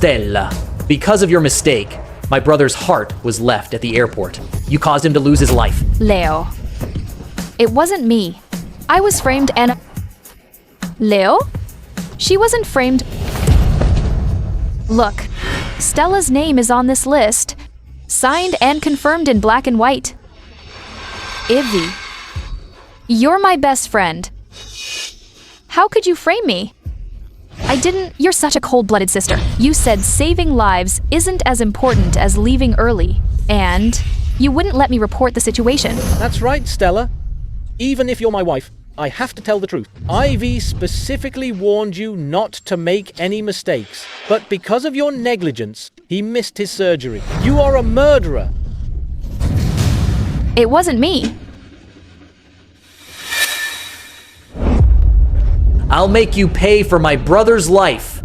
Stella, because of your mistake, my brother's heart was left at the airport. You caused him to lose his life. Leo. It wasn't me. I was framed and... Leo? She wasn't framed... Look, Stella's name is on this list. Signed and confirmed in black and white. Ivy. You're my best friend. How could you frame me? I didn't... You're such a cold-blooded sister. You said saving lives isn't as important as leaving early. And you wouldn't let me report the situation. That's right, Stella. Even if you're my wife, I have to tell the truth. Ivy specifically warned you not to make any mistakes. But because of your negligence, he missed his surgery. You are a murderer. It wasn't me. I'll make you pay for my brother's life.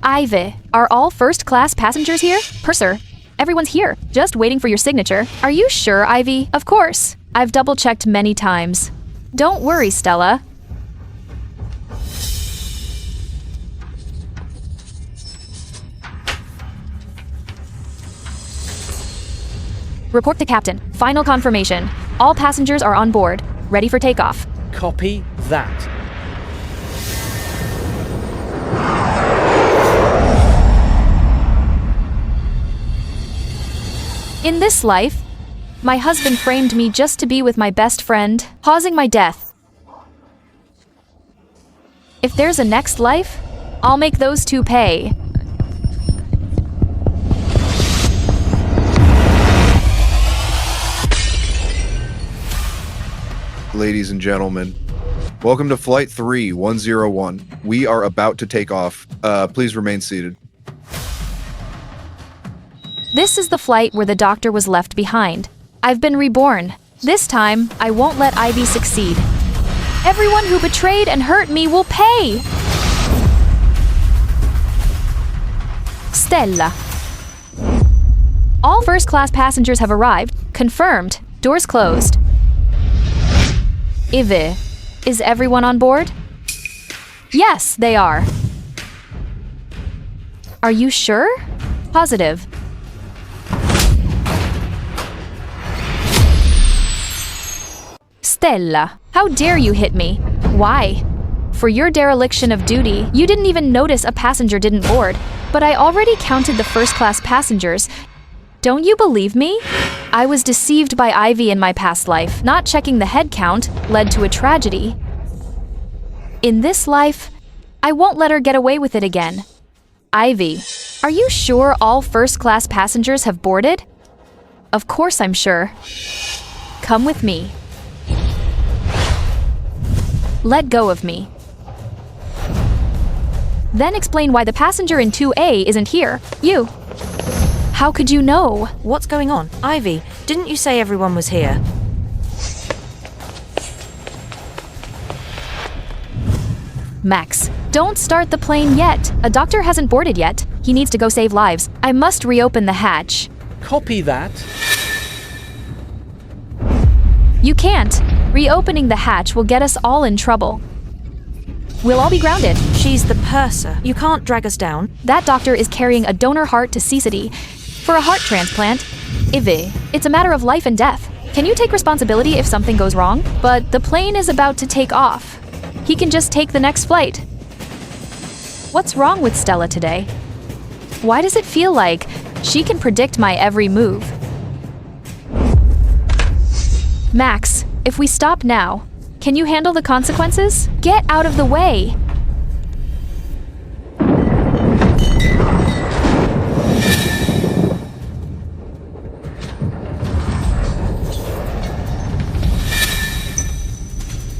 Ivy, are all first-class passengers here? Purser, everyone's here, just waiting for your signature. Are you sure, Ivy? Of course. I've double-checked many times. Don't worry, Stella. Report to Captain. Final confirmation. All passengers are on board, ready for takeoff. Copy that. In this life, my husband framed me just to be with my best friend, causing my death. If there's a next life, I'll make those two pay. Ladies and gentlemen, welcome to Flight 3101. We are about to take off. Please remain seated. This is the flight where the doctor was left behind. I've been reborn. This time, I won't let Ivy succeed. Everyone who betrayed and hurt me will pay! Stella. All first-class passengers have arrived. Confirmed. Doors closed. Ivy, is everyone on board? Yes, they are. Are you sure? Positive. Stella, how dare you hit me? Why? For your dereliction of duty, you didn't even notice a passenger didn't board. But I already counted the first-class passengers. Don't you believe me? I was deceived by Ivy in my past life. Not checking the head count led to a tragedy. In this life, I won't let her get away with it again. Ivy, are you sure all first-class passengers have boarded? Of course I'm sure. Come with me. Let go of me. Then explain why the passenger in 2A isn't here. You. How could you know? What's going on? Ivy, didn't you say everyone was here? Max, don't start the plane yet. A doctor hasn't boarded yet. He needs to go save lives. I must reopen the hatch. Copy that. You can't. Reopening the hatch will get us all in trouble. We'll all be grounded. She's the purser. You can't drag us down. That doctor is carrying a donor heart to Cecity for a heart transplant. Ivy, it's a matter of life and death. Can you take responsibility if something goes wrong? But the plane is about to take off. He can just take the next flight. What's wrong with Stella today? Why does it feel like she can predict my every move? Max, if we stop now, can you handle the consequences? Get out of the way!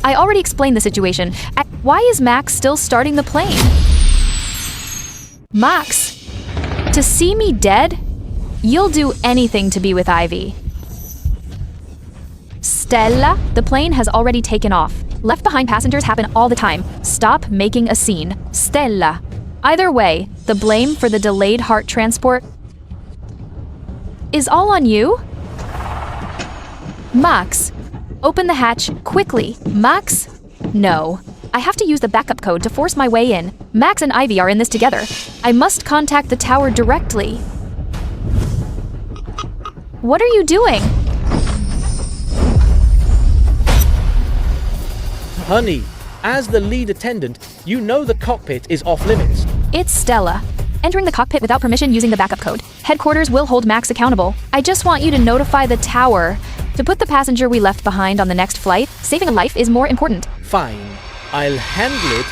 I already explained the situation. Why is Max still starting the plane? Max, to see me dead? You'll do anything to be with Ivy. Stella, the plane has already taken off. Left behind passengers happen all the time. Stop making a scene. Stella. Either way, the blame for the delayed heart transport is all on you? Max, open the hatch, quickly. Max? No. I have to use the backup code to force my way in. Max and Ivy are in this together. I must contact the tower directly. What are you doing? Honey, as the lead attendant, you know the cockpit is off limits. It's Stella. Entering the cockpit without permission using the backup code. Headquarters will hold Max accountable. I just want you to notify the tower. To put the passenger we left behind on the next flight, saving a life is more important. Fine, I'll handle it.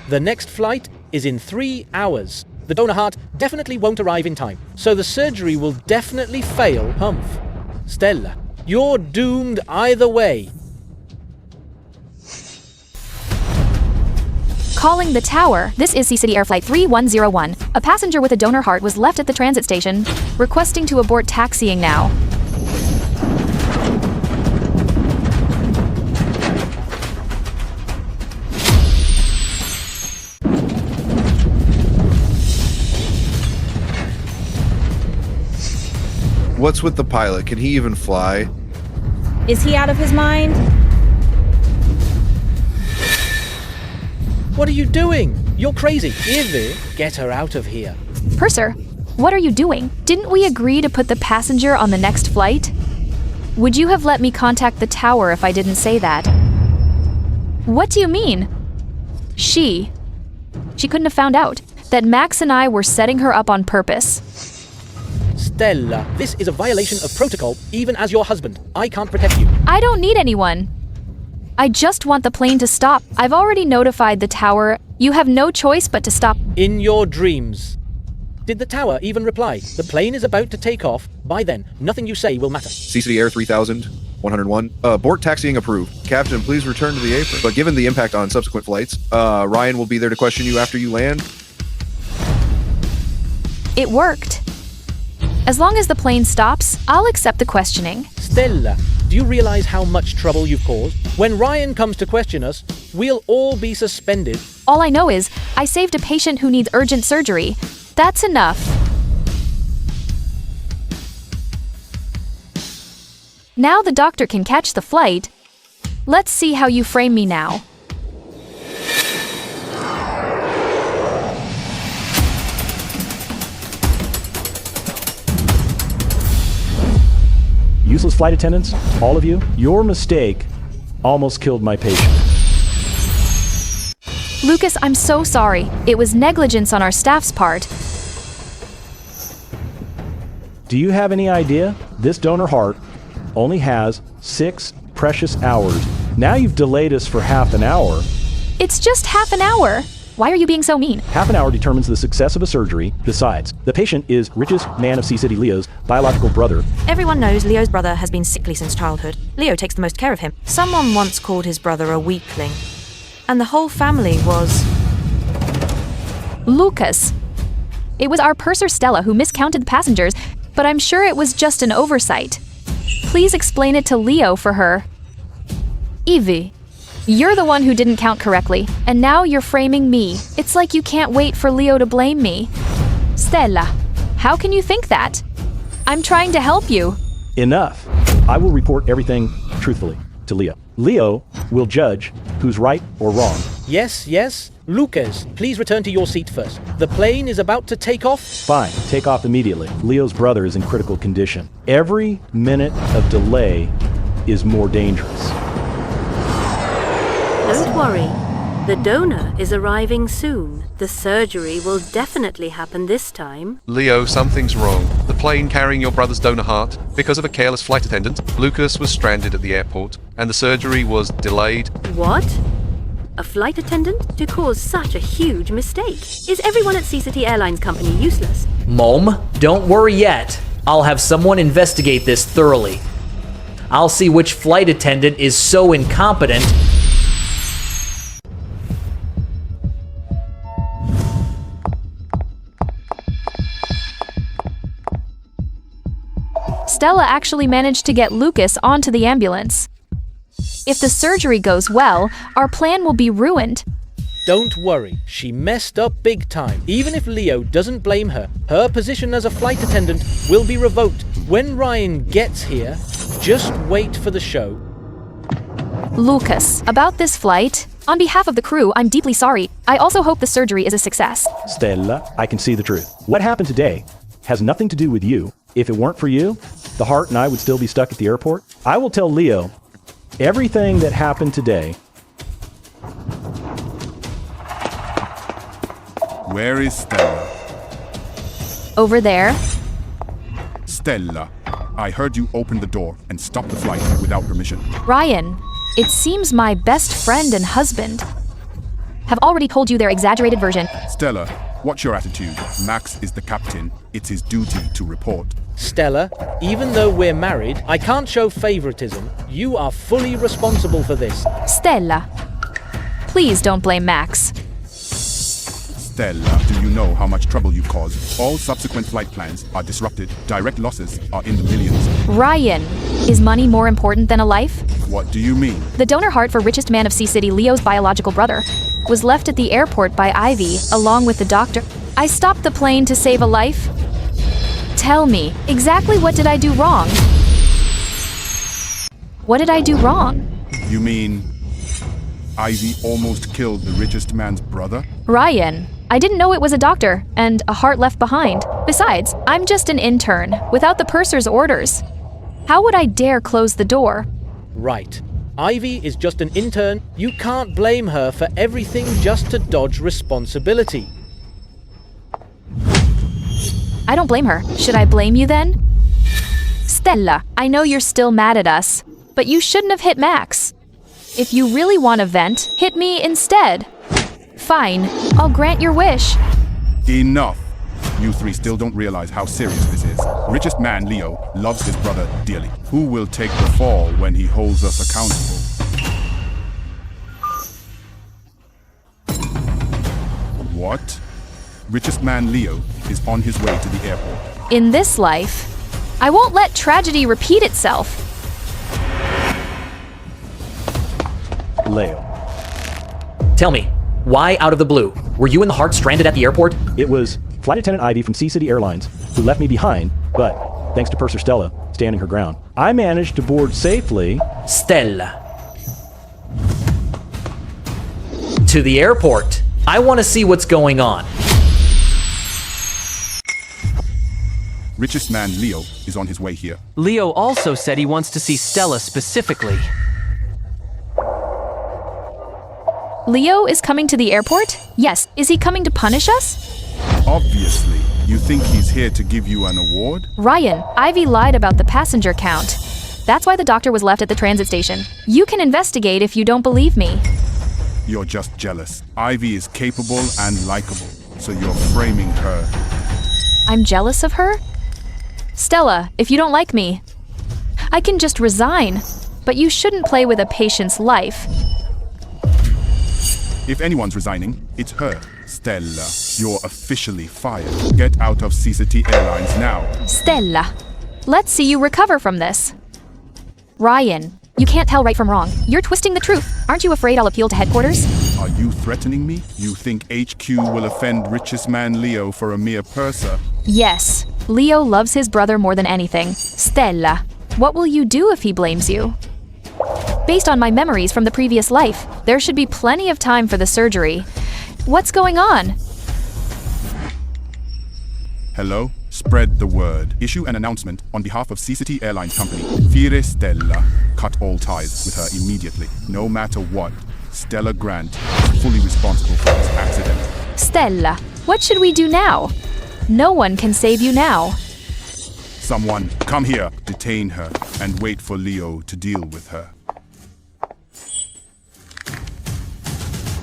The next flight is in 3 hours. The donor heart definitely won't arrive in time, so the surgery will definitely fail. Humph. Stella, you're doomed either way. Calling the tower. This is C-City Air Flight 3101. A passenger with a donor heart was left at the transit station, requesting to abort taxiing now. What's with the pilot? Can he even fly? Is he out of his mind? What are you doing? You're crazy. Ivy, get her out of here. Purser, what are you doing? Didn't we agree to put the passenger on the next flight? Would you have let me contact the tower if I didn't say that? What do you mean? She couldn't have found out that Max and I were setting her up on purpose. Stella, this is a violation of protocol, even as your husband. I can't protect you. I don't need anyone. I just want the plane to stop. I've already notified the tower. You have no choice but to stop. In your dreams. Did the tower even reply? The plane is about to take off. By then, nothing you say will matter. CCD Air 3101. Abort taxiing approved. Captain, please return to the apron. But given the impact on subsequent flights, Ryan will be there to question you after you land. It worked. As long as the plane stops, I'll accept the questioning. Stella, do you realize how much trouble you've caused? When Ryan comes to question us, we'll all be suspended. All I know is I saved a patient who needs urgent surgery. That's enough. Now the doctor can catch the flight. Let's see how you frame me now. Useless flight attendants, all of you, your mistake almost killed my patient. Lucas, I'm so sorry. It was negligence on our staff's part. Do you have any idea? This donor heart only has 6 precious hours. Now you've delayed us for half an hour. It's just half an hour. Why are you being so mean? Half an hour determines the success of a surgery. Besides, the patient is richest man of C-City Leo's biological brother. Everyone knows Leo's brother has been sickly since childhood. Leo takes the most care of him. Someone once called his brother a weakling. And the whole family was... Lucas. It was our purser Stella who miscounted the passengers, but I'm sure it was just an oversight. Please explain it to Leo for her. Evie. You're the one who didn't count correctly, and now you're framing me. It's like you can't wait for Leo to blame me. Stella, how can you think that? I'm trying to help you. Enough. I will report everything truthfully to Leo. Leo will judge who's right or wrong. Yes. Lucas, please return to your seat first. The plane is about to take off. Fine, take off immediately. Leo's brother is in critical condition. Every minute of delay is more dangerous. Don't worry. The donor is arriving soon. The surgery will definitely happen this time. Leo, something's wrong. The plane carrying your brother's donor heart, because of a careless flight attendant, Lucas was stranded at the airport, and the surgery was delayed. What? A flight attendant to cause such a huge mistake? Is everyone at C-City Airlines Company useless? Mom, don't worry yet. I'll have someone investigate this thoroughly. I'll see which flight attendant is so incompetent. Stella actually managed to get Lucas onto the ambulance. If the surgery goes well, our plan will be ruined. Don't worry, she messed up big time. Even if Leo doesn't blame her, her position as a flight attendant will be revoked. When Ryan gets here, Just wait for the show. Lucas, about this flight, on behalf of the crew, I'm deeply sorry. I also hope the surgery is a success. Stella, I can see the truth. What happened today has nothing to do with you. If it weren't for you, the Heart and I would still be stuck at the airport. I will tell Leo everything that happened today. Where is Stella? Over there. Stella, I heard you open the door and stop the flight without permission. Ryan, it seems my best friend and husband have already told you their exaggerated version. Stella, what's your attitude? Max is the captain. It's his duty to report. Stella, even though we're married, I can't show favoritism. You are fully responsible for this. Stella, please don't blame Max. Stella, do you know how much trouble you've caused? All subsequent flight plans are disrupted. Direct losses are in the millions. Ryan, is money more important than a life? What do you mean? The donor heart for richest man of Sea City, Leo's biological brother, was left at the airport by Ivy, along with the doctor. I stopped the plane to save a life. Tell me, exactly what did I do wrong? What did I do wrong? You mean Ivy almost killed the richest man's brother? Ryan, I didn't know it was a doctor and a heart left behind. Besides, I'm just an intern, without the purser's orders. How would I dare close the door? Right. Ivy is just an intern. You can't blame her for everything just to dodge responsibility. I don't blame her. Should I blame you then? Stella, I know you're still mad at us, but you shouldn't have hit Max. If you really want to vent, hit me instead. Fine, I'll grant your wish. Enough. You three still don't realize how serious this is. Richest man, Leo, loves his brother dearly. Who will take the fall when he holds us accountable? What? Richest man, Leo, is on his way to the airport. In this life, I won't let tragedy repeat itself. Leo. Tell me, why out of the blue? Were you and the Heart stranded at the airport? It was Flight Attendant Ivy from Sea City Airlines who left me behind, but thanks to Purser Stella standing her ground, I managed to board safely. Stella. To the airport. I want to see what's going on. Richest man, Leo, is on his way here. Leo also said he wants to see Stella specifically. Leo is coming to the airport? Yes. Is he coming to punish us? Obviously. You think he's here to give you an award? Ryan, Ivy lied about the passenger count. That's why the doctor was left at the transit station. You can investigate if you don't believe me. You're just jealous. Ivy is capable and likable, so you're framing her. I'm jealous of her? Stella, if you don't like me, I can just resign. But you shouldn't play with a patient's life. If anyone's resigning, it's her. Stella, you're officially fired. Get out of Sea City Airlines now. Stella, let's see you recover from this. Ryan, you can't tell right from wrong. You're twisting the truth. Aren't you afraid I'll appeal to headquarters? Are you threatening me? You think HQ will offend richest man Leo for a mere purser? Yes, Leo loves his brother more than anything. Stella, what will you do if he blames you? Based on my memories from the previous life, there should be plenty of time for the surgery. What's going on? Hello? Spread the word. Issue an announcement on behalf of Sea City Airlines Company. Fire Stella. Cut all ties with her immediately. No matter what, Stella Grant is fully responsible for this accident. Stella, what should we do now? No one can save you now. Someone, come here, detain her, and wait for Leo to deal with her.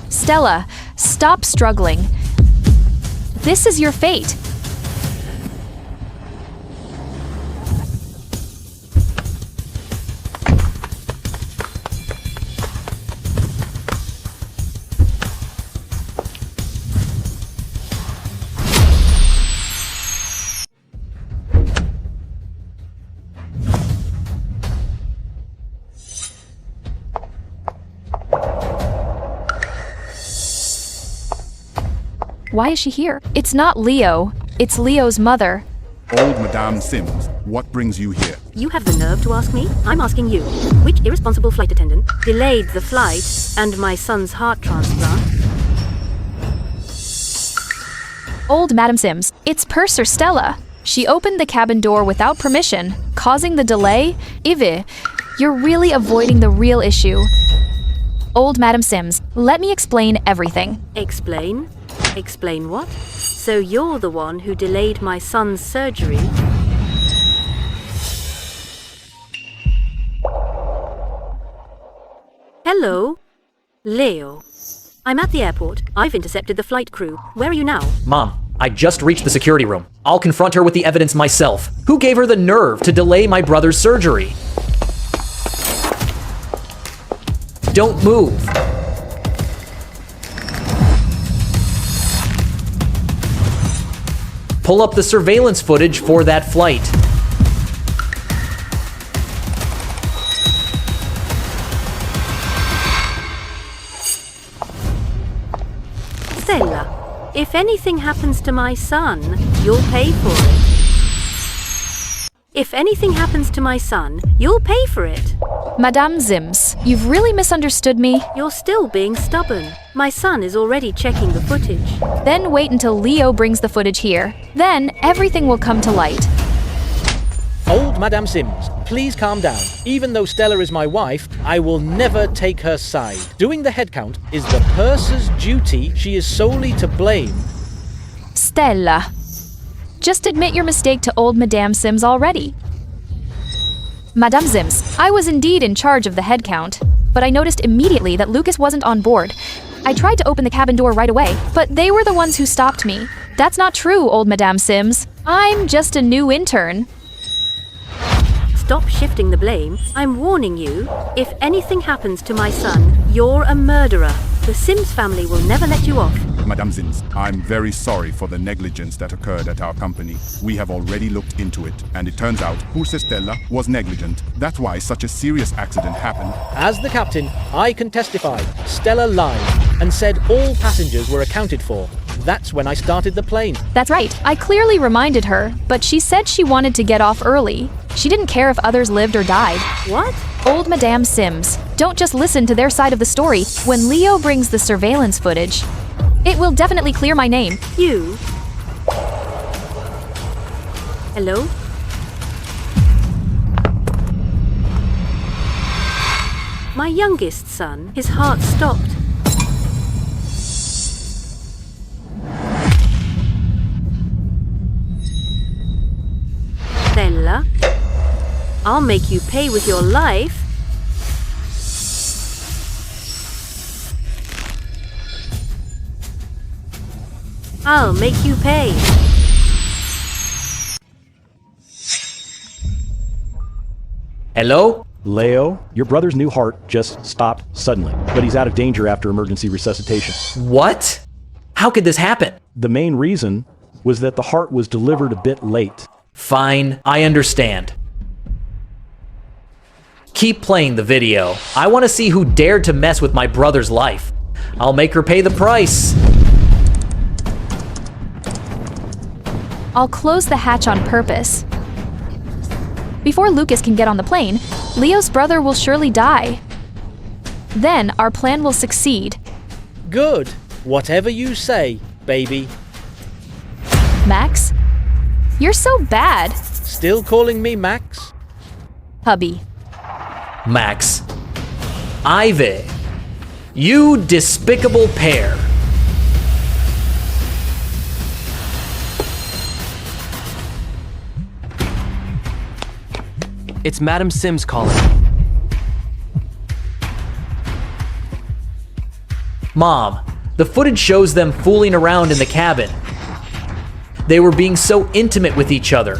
Stella, stop struggling. This is your fate. Why is she here? It's not Leo. It's Leo's mother. Old Madame Sims, what brings you here? You have the nerve to ask me? I'm asking you. Which irresponsible flight attendant delayed the flight and my son's heart transplant? Old Madam Sims, it's Purser Stella. She opened the cabin door without permission, causing the delay. Ivy, you're really avoiding the real issue. Old Madam Sims, let me explain everything. Explain? Explain what? So you're the one who delayed my son's surgery? Hello? Leo. I'm at the airport. I've intercepted the flight crew. Where are you now? Mom, I just reached the security room. I'll confront her with the evidence myself. Who gave her the nerve to delay my brother's surgery? Don't move. Pull up the surveillance footage for that flight. Stella, if anything happens to my son, you'll pay for it. If anything happens to my son, you'll pay for it. Madame Sims, you've really misunderstood me. You're still being stubborn. My son is already checking the footage. Then wait until Leo brings the footage here. Then everything will come to light. Old Madame Sims, please calm down. Even though Stella is my wife, I will never take her side. Doing the head count is the purser's duty. She is solely to blame. Stella, just admit your mistake to old Madame Sims already. Madame Sims, I was indeed in charge of the head count, but I noticed immediately that Lucas wasn't on board. I tried to open the cabin door right away, but they were the ones who stopped me. That's not true, old Madame Sims. I'm just a new intern. Stop shifting the blame. I'm warning you. If anything happens to my son, you're a murderer. The Sims family will never let you off. Madame Sims, I'm very sorry for the negligence that occurred at our company. We have already looked into it, and it turns out Purser Stella was negligent. That's why such a serious accident happened. As the captain, I can testify. Stella lied and said all passengers were accounted for. That's when I started the plane. That's right. I clearly reminded her, but she said she wanted to get off early. She didn't care if others lived or died. What? Old Madame Sims, don't just listen to their side of the story. When Leo brings the surveillance footage, it will definitely clear my name. You? Hello? My youngest son, his heart stopped. Stella, I'll make you pay with your life. I'll make you pay. Hello? Leo, your brother's new heart just stopped suddenly, but he's out of danger after emergency resuscitation. What? How could this happen? The main reason was that the heart was delivered a bit late. Fine, I understand. Keep playing the video. I want to see who dared to mess with my brother's life. I'll make her pay the price. I'll close the hatch on purpose. Before Lucas can get on the plane, Leo's brother will surely die. Then our plan will succeed. Good. Whatever you say, baby. Max? You're so bad. Still calling me Max? Hubby. Max. Ivy. You despicable pair. It's Madam Sims calling. Mom, the footage shows them fooling around in the cabin. They were being so intimate with each other.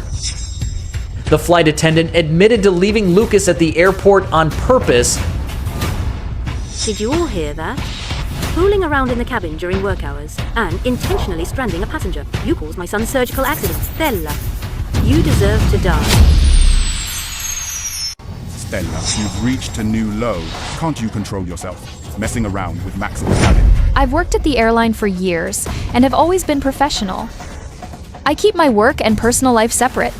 The flight attendant admitted to leaving Lucas at the airport on purpose. Did you all hear that? Fooling around in the cabin during work hours and intentionally stranding a passenger. You caused my son's surgical accident. Stella, you deserve to die. Stella, you've reached a new low. Can't you control yourself? Messing around with Max in the cabin. I've worked at the airline for years and have always been professional. I keep my work and personal life separate.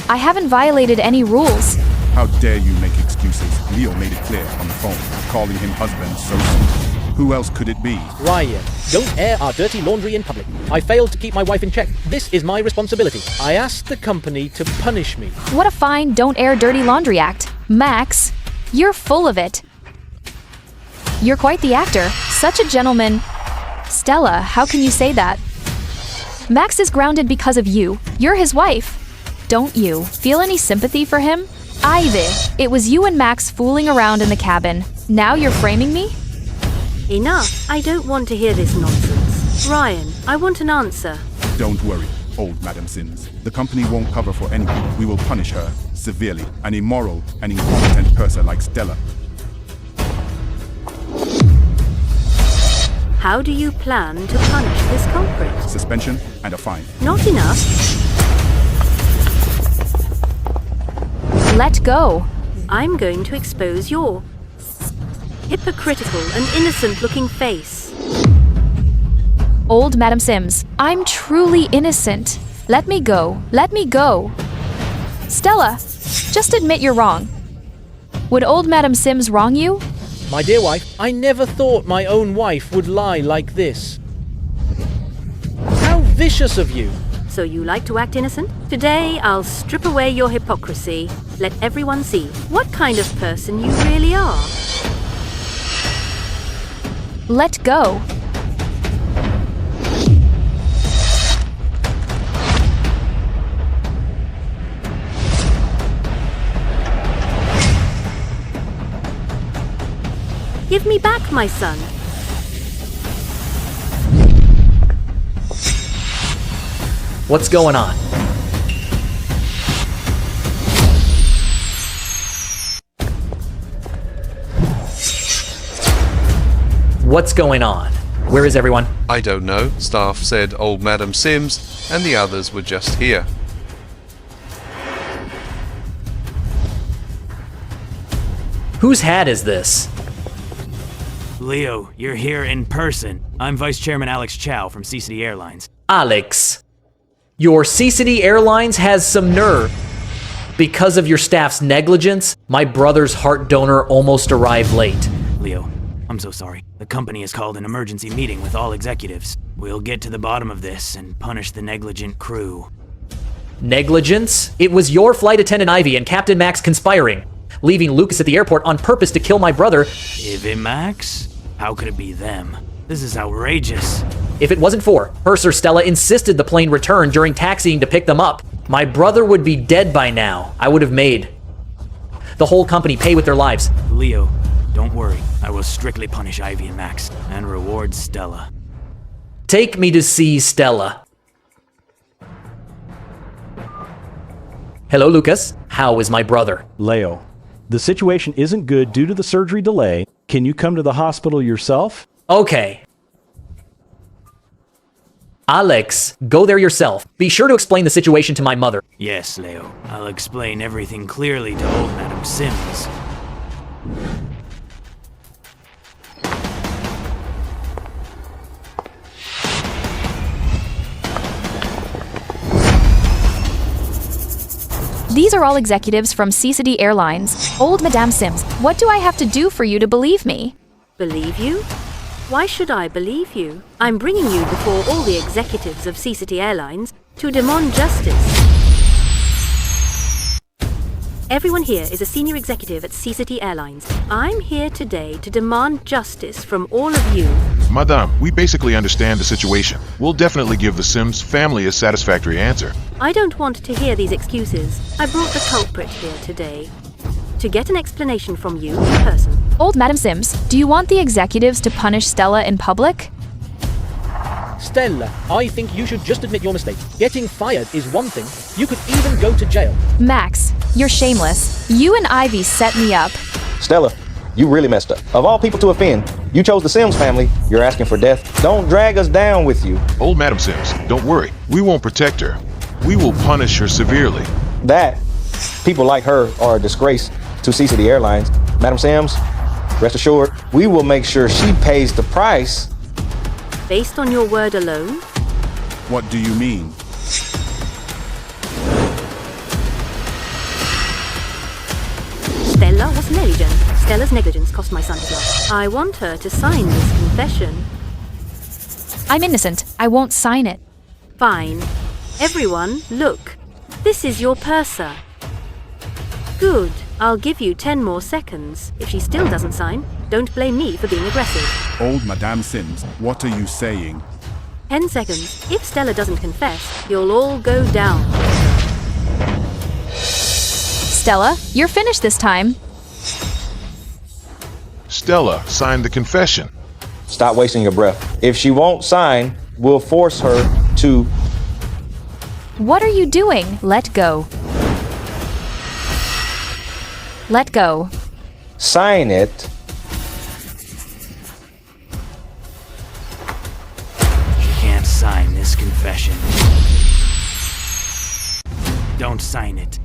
I haven't violated any rules. How dare you make excuses? Leo made it clear on the phone, calling him husband so soon. Who else could it be? Ryan, don't air our dirty laundry in public. I failed to keep my wife in check. This is my responsibility. I asked the company to punish me. What a fine don't air dirty laundry act. Max, you're full of it. You're quite the actor. Such a gentleman. Stella, how can you say that? Max is grounded because of you. You're his wife. Don't you feel any sympathy for him? Ivy, it was you and Max fooling around in the cabin. Now you're framing me? Enough. I don't want to hear this nonsense. Ryan, I want an answer. Don't worry, old Madam Sims. The company won't cover for anything. We will punish her severely. An immoral and incompetent person like Stella. How do you plan to punish this culprit? Suspension and a fine. Not enough. Let go. I'm going to expose your hypocritical and innocent-looking face. Old Madam Sims, I'm truly innocent. Let me go. Let me go. Stella, just admit you're wrong. Would old Madam Sims wrong you? My dear wife, I never thought my own wife would lie like this. How vicious of you. So you like to act innocent? Today, I'll strip away your hypocrisy. Let everyone see what kind of person you really are. Let go. Give me back my son. What's going on? What's going on? Where is everyone? I don't know. Staff said old Madam Sims, and the others were just here. Whose hat is this? Leo, you're here in person. I'm Vice Chairman Alex Chow from CCD Airlines. Alex, your CCD Airlines has some nerve. Because of your staff's negligence, my brother's heart donor almost arrived late. Leo, I'm so sorry. The company has called an emergency meeting with all executives. We'll get to the bottom of this and punish the negligent crew. Negligence? It was your flight attendant Ivy and Captain Max conspiring, leaving Lucas at the airport on purpose to kill my brother. Ivy Max? How could it be them? This is outrageous. If it wasn't for Purser Stella insisted the plane return during taxiing to pick them up, my brother would be dead by now. I would have made the whole company pay with their lives. Leo, don't worry. I will strictly punish Ivy and Max and reward Stella. Take me to see Stella. Hello, Lucas. How is my brother? Leo, the situation isn't good due to the surgery delay. Can you come to the hospital yourself? Okay. Alex, go there yourself. Be sure to explain the situation to my mother. Yes, Leo. I'll explain everything clearly to old Madam Sims. These are all executives from CCD Airlines. Old Madame Sims, what do I have to do for you to believe me? Believe you? Why should I believe you? I'm bringing you before all the executives of CCD Airlines to demand justice. Everyone here is a senior executive at CCD Airlines. I'm here today to demand justice from all of you. Madame, we basically understand the situation. We'll definitely give the Sims family a satisfactory answer. I don't want to hear these excuses. I brought the culprit here today to get an explanation from you in person. Old Madam Sims, do you want the executives to punish Stella in public? Stella, I think you should just admit your mistake. Getting fired is one thing. You could even go to jail. Max, you're shameless. You and Ivy set me up. Stella, you really messed up. Of all people to offend, you chose the Sims family. You're asking for death. Don't drag us down with you. Old Madam Sims, don't worry. We won't protect her. We will punish her severely. That, people like her are a disgrace to CCD Airlines. Madam Sims, rest assured, we will make sure she pays the price. Based on your word alone? What do you mean? Stella was negligent. Stella's negligence cost my son his life. I want her to sign this confession. I'm innocent. I won't sign it. Fine. Everyone, look. This is your purser. Good. I'll give you 10 more seconds. If she still doesn't sign, don't blame me for being aggressive. Old Madame Sims, what are you saying? 10 seconds. If Stella doesn't confess, you'll all go down. Stella, you're finished this time. Stella signed the confession. Stop wasting your breath. If she won't sign, we'll force her to. What are you doing? Let go. Let go. Sign it. She can't sign this confession. Don't sign it.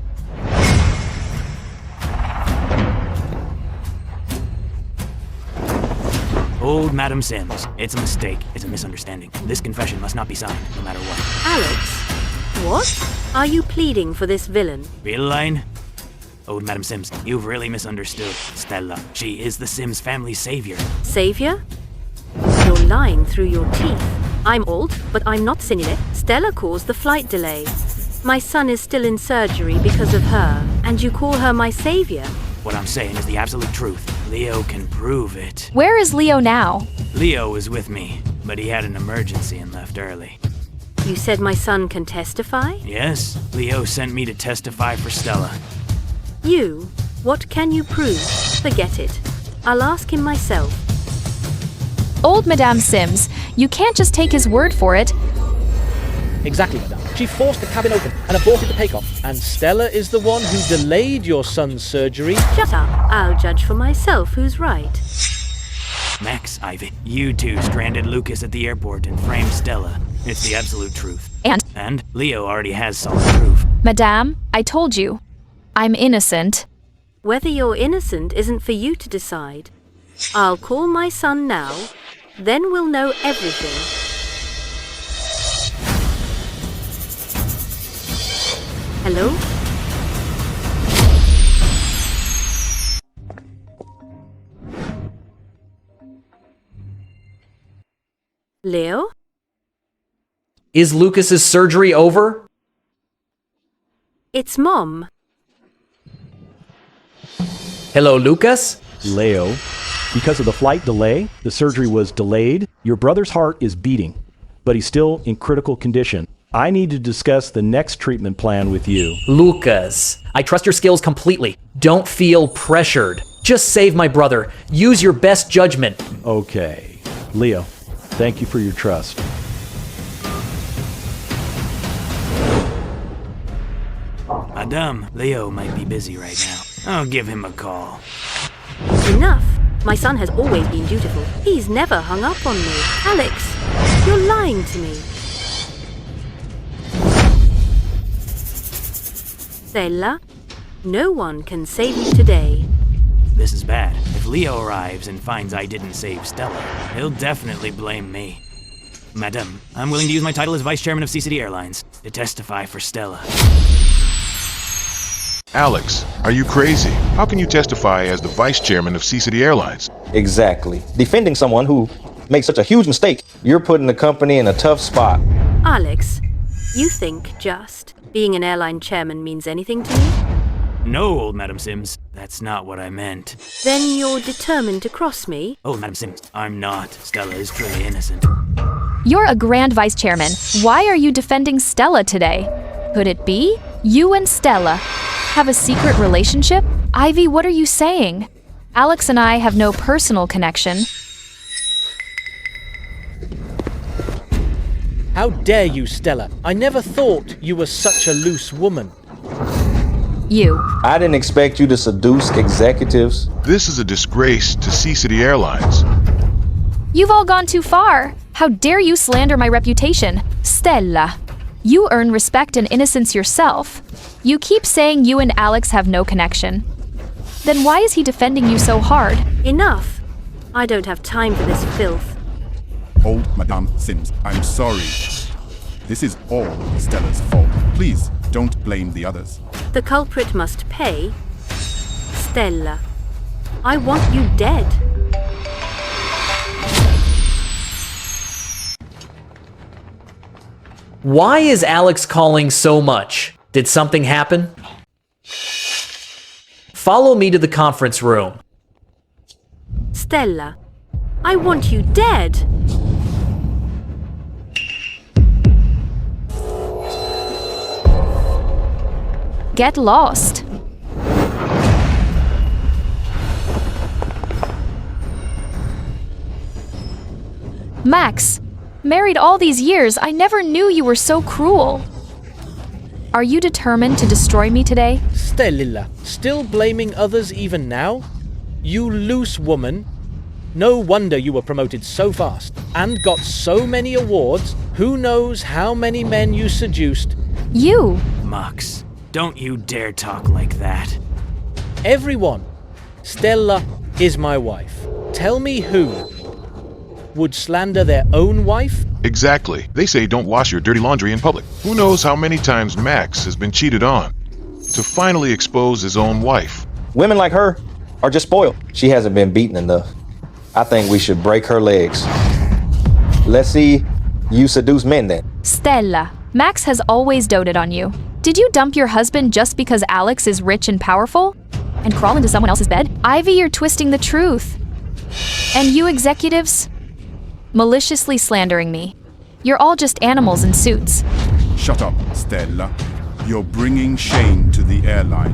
Old Madam Sims, it's a mistake. It's a misunderstanding. This confession must not be signed, no matter what. Alex, what? Are you pleading for this villain? Villain? Old Madam Sims, you've really misunderstood. Stella, she is the Sims family's savior. Savior? You're lying through your teeth. I'm old, but I'm not Sinile. Stella caused the flight delay. My son is still in surgery because of her, and you call her my savior? What I'm saying is the absolute truth. Leo can prove it. Where is Leo now? Leo was with me, but he had an emergency and left early. You said my son can testify? Yes, Leo sent me to testify for Stella. You? What can you prove? Forget it. I'll ask him myself. Old Madame Sims, you can't just take his word for it. Exactly, madame. She forced the cabin open and aborted the takeoff. And Stella is the one who delayed your son's surgery. Shut up. I'll judge for myself who's right. Max, Ivy, you two stranded Lucas at the airport and framed Stella. It's the absolute truth. And Leo already has solid proof. Madame, I told you. I'm innocent. Whether you're innocent isn't for you to decide. I'll call my son now, then we'll know everything. Hello? Leo? Is Lucas's surgery over? It's Mom. Hello, Lucas? Leo, because of the flight delay, the surgery was delayed. Your brother's heart is beating, but he's still in critical condition. I need to discuss the next treatment plan with you. Lucas, I trust your skills completely. Don't feel pressured. Just save my brother. Use your best judgment. Okay. Leo, thank you for your trust. Madame, Leo might be busy right now. I'll give him a call. Enough. My son has always been dutiful. He's never hung up on me. Alex, you're lying to me. Stella, no one can save you today. This is bad. If Leo arrives and finds I didn't save Stella, he'll definitely blame me. Madame, I'm willing to use my title as Vice Chairman of CCD Airlines to testify for Stella. Alex, are you crazy? How can you testify as the Vice Chairman of CCD Airlines? Exactly. Defending someone who makes such a huge mistake, you're putting the company in a tough spot. Alex, you think just being an airline chairman means anything to me? No, old Madam Sims. That's not what I meant. Then you're determined to cross me? Oh, Madam Sims, I'm not. Stella is truly innocent. You're a grand vice chairman. Why are you defending Stella today? Could it be you and Stella have a secret relationship? Ivy, what are you saying? Alex and I have no personal connection. How dare you, Stella? I never thought you were such a loose woman. You. I didn't expect you to seduce executives. This is a disgrace to CCD Airlines. You've all gone too far. How dare you slander my reputation? Stella, you earn respect and innocence yourself. You keep saying you and Alex have no connection. Then why is he defending you so hard? Enough. I don't have time for this filth. Old Madame Sims, I'm sorry. This is all Stella's fault. Please, don't blame the others. The culprit must pay. Stella, I want you dead. Why is Alex calling so much? Did something happen? Follow me to the conference room. Stella, I want you dead. Get lost. Max, married all these years, I never knew you were so cruel. Are you determined to destroy me today? Stella, still blaming others even now? You loose woman. No wonder you were promoted so fast and got so many awards. Who knows how many men you seduced? You! Max, don't you dare talk like that. Everyone. Stella is my wife. Tell me who would slander their own wife? Exactly. They say don't wash your dirty laundry in public. Who knows how many times Max has been cheated on to finally expose his own wife. Women like her are just spoiled. She hasn't been beaten enough. I think we should break her legs. Let's see you seduce men then. Stella, Max has always doted on you. Did you dump your husband just because Alex is rich and powerful? And crawl into someone else's bed? Ivy, you're twisting the truth. And you executives? Maliciously slandering me. You're all just animals in suits. Shut up, Stella. You're bringing shame to the airline.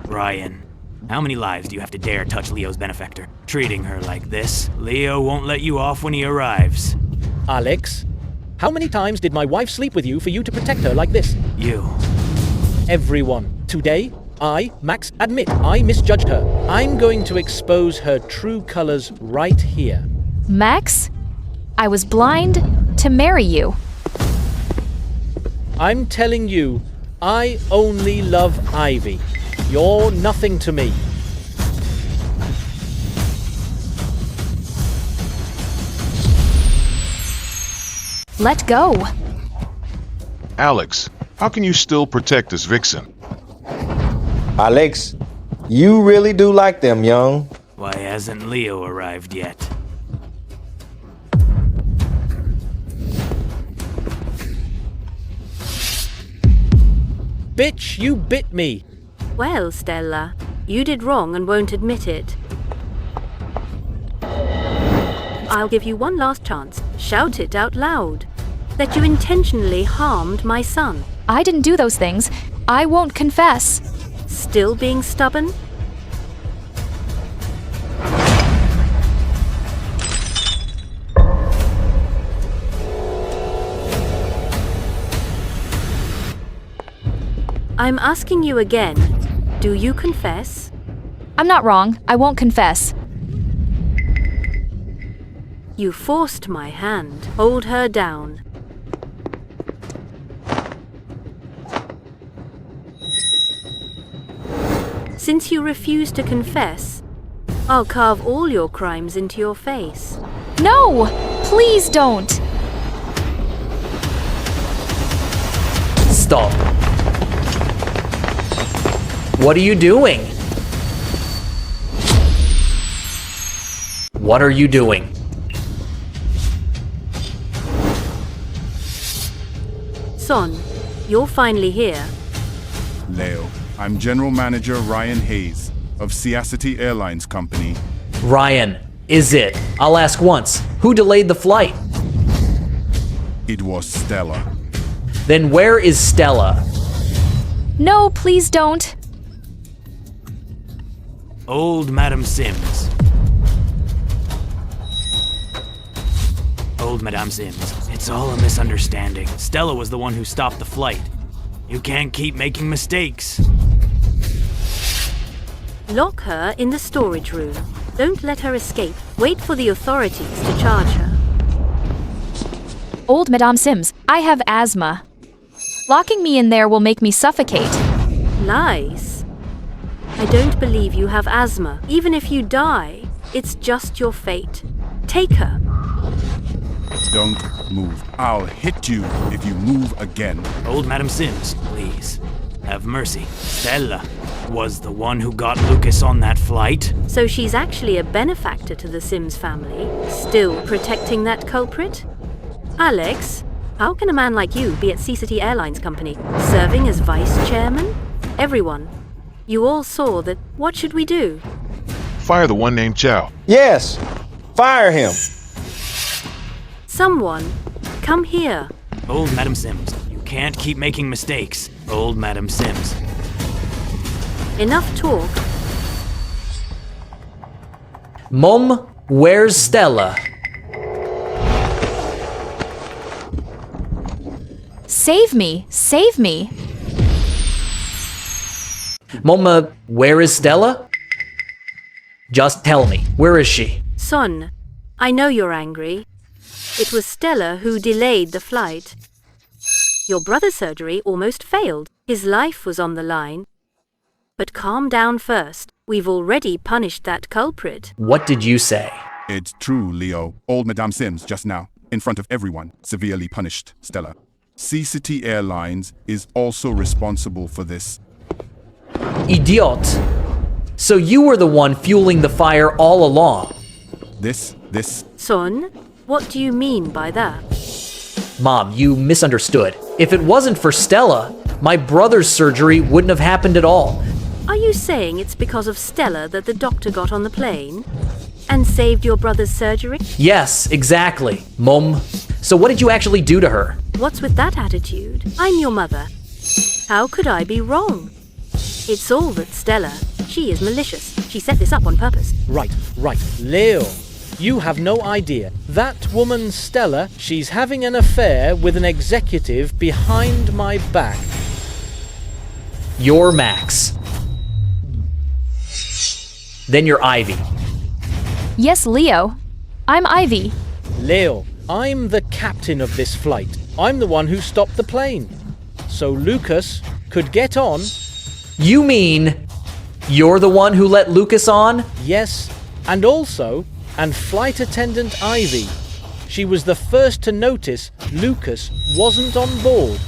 Ryan, how many lives do you have to dare touch Leo's benefactor? Treating her like this, Leo won't let you off when he arrives. Alex, how many times did my wife sleep with you for you to protect her like this? You. Everyone. Today, I, Max, admit I misjudged her. I'm going to expose her true colors right here. Max, I was blind to marry you. I'm telling you, I only love Ivy. You're nothing to me. Let go. Alex, how can you still protect this vixen? Alex, you really do like them, young. Why hasn't Leo arrived yet? Bitch, you bit me. Well, Stella, you did wrong and won't admit it. I'll give you one last chance. Shout it out loud. That you intentionally harmed my son. I didn't do those things. I won't confess. Still being stubborn? I'm asking you again. Do you confess? I'm not wrong. I won't confess. You forced my hand. Hold her down. Since you refuse to confess, I'll carve all your crimes into your face. No! Please don't! Stop. What are you doing? What are you doing? Son, you're finally here. Leo, I'm General Manager Ryan Hayes of Siacity Airlines Company. Ryan, is it? I'll ask once. Who delayed the flight? It was Stella. Then where is Stella? No, please don't. Old Madam Sims. Old Madame Sims, it's all a misunderstanding. Stella was the one who stopped the flight. You can't keep making mistakes. Lock her in the storage room. Don't let her escape. Wait for the authorities to charge her. Old Madame Sims, I have asthma. Locking me in there will make me suffocate. Lies. I don't believe you have asthma. Even if you die, it's just your fate. Take her. Don't move. I'll hit you if you move again. Old Madam Sims, please. Have mercy. Stella was the one who got Lucas on that flight. So she's actually a benefactor to the Sims family, still protecting that culprit? Alex, how can a man like you be at Sea-City Airlines Company, serving as vice chairman? Everyone, you all saw that. What should we do? Fire the one named Chow. Yes, fire him. Someone, come here. Old Madam Sims, you can't keep making mistakes. Old Madam Sims. Enough talk. Mom, where's Stella? Save me! Save me! Mom, where is Stella? Just tell me, where is she? Son, I know you're angry. It was Stella who delayed the flight. Your brother's surgery almost failed. His life was on the line. But calm down first. We've already punished that culprit. What did you say? It's true, Leo. Old Madame Sims, just now, in front of everyone, severely punished Stella. Sea-City Airlines is also responsible for this. Idiot! So you were the one fueling the fire all along. This. Son, what do you mean by that? Mom, you misunderstood. If it wasn't for Stella, my brother's surgery wouldn't have happened at all. Are you saying it's because of Stella that the doctor got on the plane? And saved your brother's surgery? Yes, exactly. Mom. So what did you actually do to her? What's with that attitude? I'm your mother. How could I be wrong? It's all that Stella. She is malicious. She set this up on purpose. Right. Leo, you have no idea. That woman Stella, she's having an affair with an executive behind my back. You're Max. Then you're Ivy. Yes, Leo. I'm Ivy. Leo, I'm the captain of this flight. I'm the one who stopped the plane. So Lucas could get on. You mean you're the one who let Lucas on? Yes, and flight attendant Ivy. She was the first to notice Lucas wasn't on board.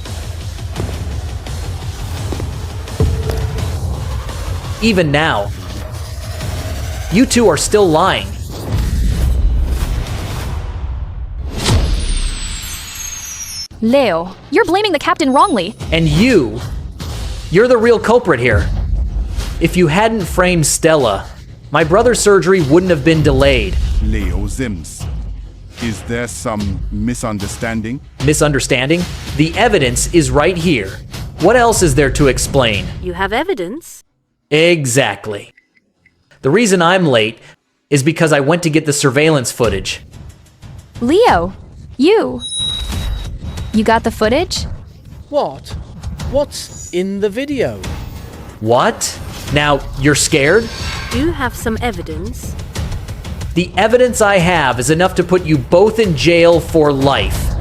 Even now, you two are still lying. Leo, you're blaming the captain wrongly. And you're the real culprit here. If you hadn't framed Stella, my brother's surgery wouldn't have been delayed. Leo Sims, is there some misunderstanding? Misunderstanding? The evidence is right here. What else is there to explain? You have evidence? Exactly. The reason I'm late is because I went to get the surveillance footage. Leo, you got the footage? What? What's in the video? What? Now, you're scared? You have some evidence? The evidence I have is enough to put you both in jail for life.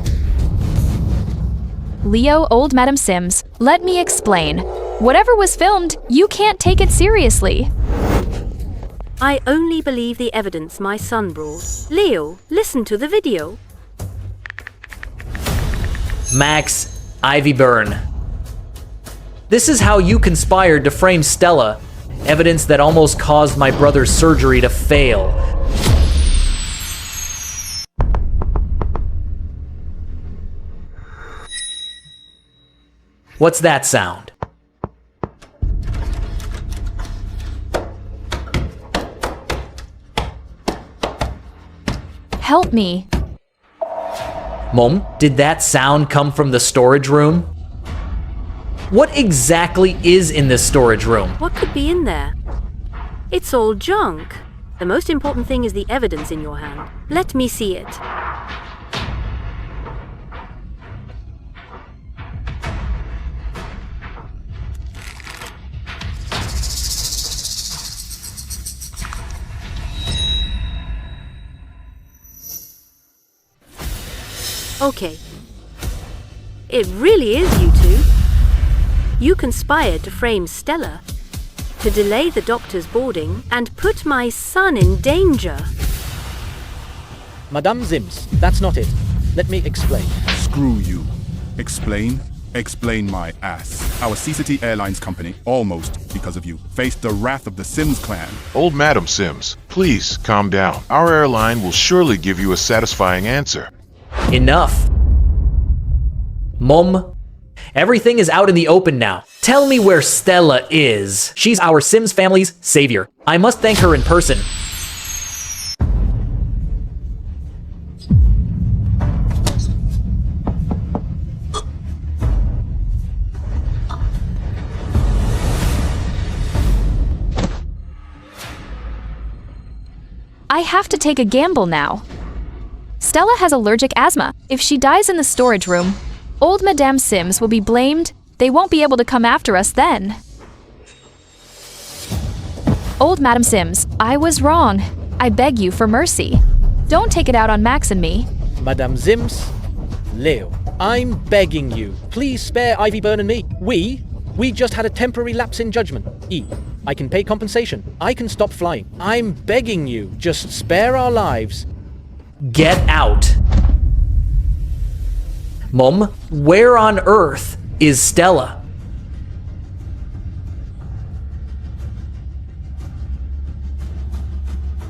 Leo, old Madam Sims, let me explain. Whatever was filmed, you can't take it seriously. I only believe the evidence my son brought. Leo, listen to the video. Max, Ivy Byrne. This is how you conspired to frame Stella, evidence that almost caused my brother's surgery to fail. What's that sound? Help me. Mom, did that sound come from the storage room? What exactly is in this storage room? What could be in there? It's all junk. The most important thing is the evidence in your hand. Let me see it. Okay. It really is you two. You conspired to frame Stella, to delay the doctor's boarding, and put my son in danger. Madame Sims, that's not it. Let me explain. Screw you. Explain my ass. Our CCT Airlines company, almost because of you, faced the wrath of the Sims clan. Old Madam Sims, please calm down. Our airline will surely give you a satisfying answer. Enough. Mom, everything is out in the open now. Tell me where Stella is. She's our Sims family's savior. I must thank her in person. I have to take a gamble now. Stella has allergic asthma. If she dies in the storage room, old Madame Sims will be blamed. They won't be able to come after us then. Old Madame Sims, I was wrong. I beg you for mercy. Don't take it out on Max and me. Madame Sims, Leo, I'm begging you. Please spare Ivy Byrne and me. We just had a temporary lapse in judgment. I can pay compensation. I can stop flying. I'm begging you, just spare our lives. Get out. Mom, where on earth is Stella?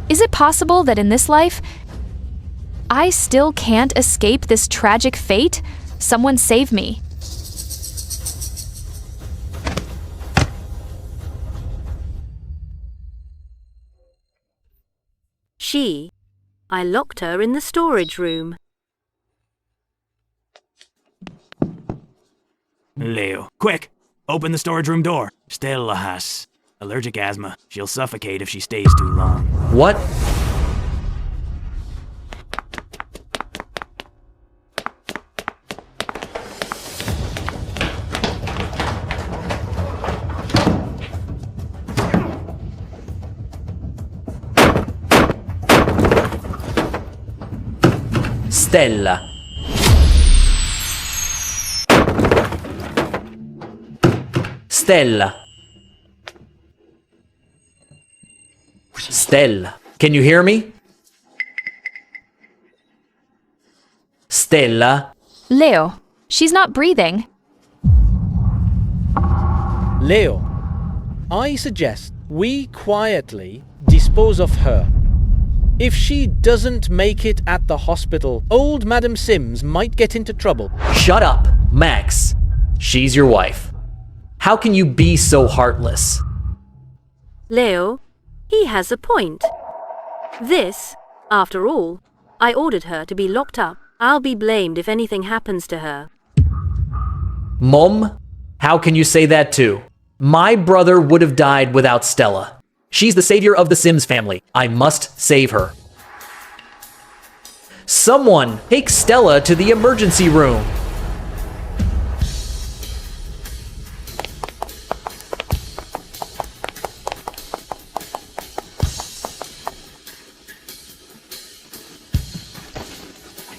Is it possible that in this life, I still can't escape this tragic fate? Someone save me. I locked her in the storage room. Leo, quick! Open the storage room door. Stella has allergic asthma. She'll suffocate if she stays too long. What? Stella. Stella. Stella. Can you hear me? Stella. Leo, she's not breathing. Leo, I suggest we quietly dispose of her. If she doesn't make it at the hospital, old Madam Sims might get into trouble. Shut up, Max. She's your wife. How can you be so heartless? Leo, he has a point. This, after all, I ordered her to be locked up. I'll be blamed if anything happens to her. Mom, how can you say that too? My brother would have died without Stella. She's the savior of the Sims family. I must save her. Someone take Stella to the emergency room.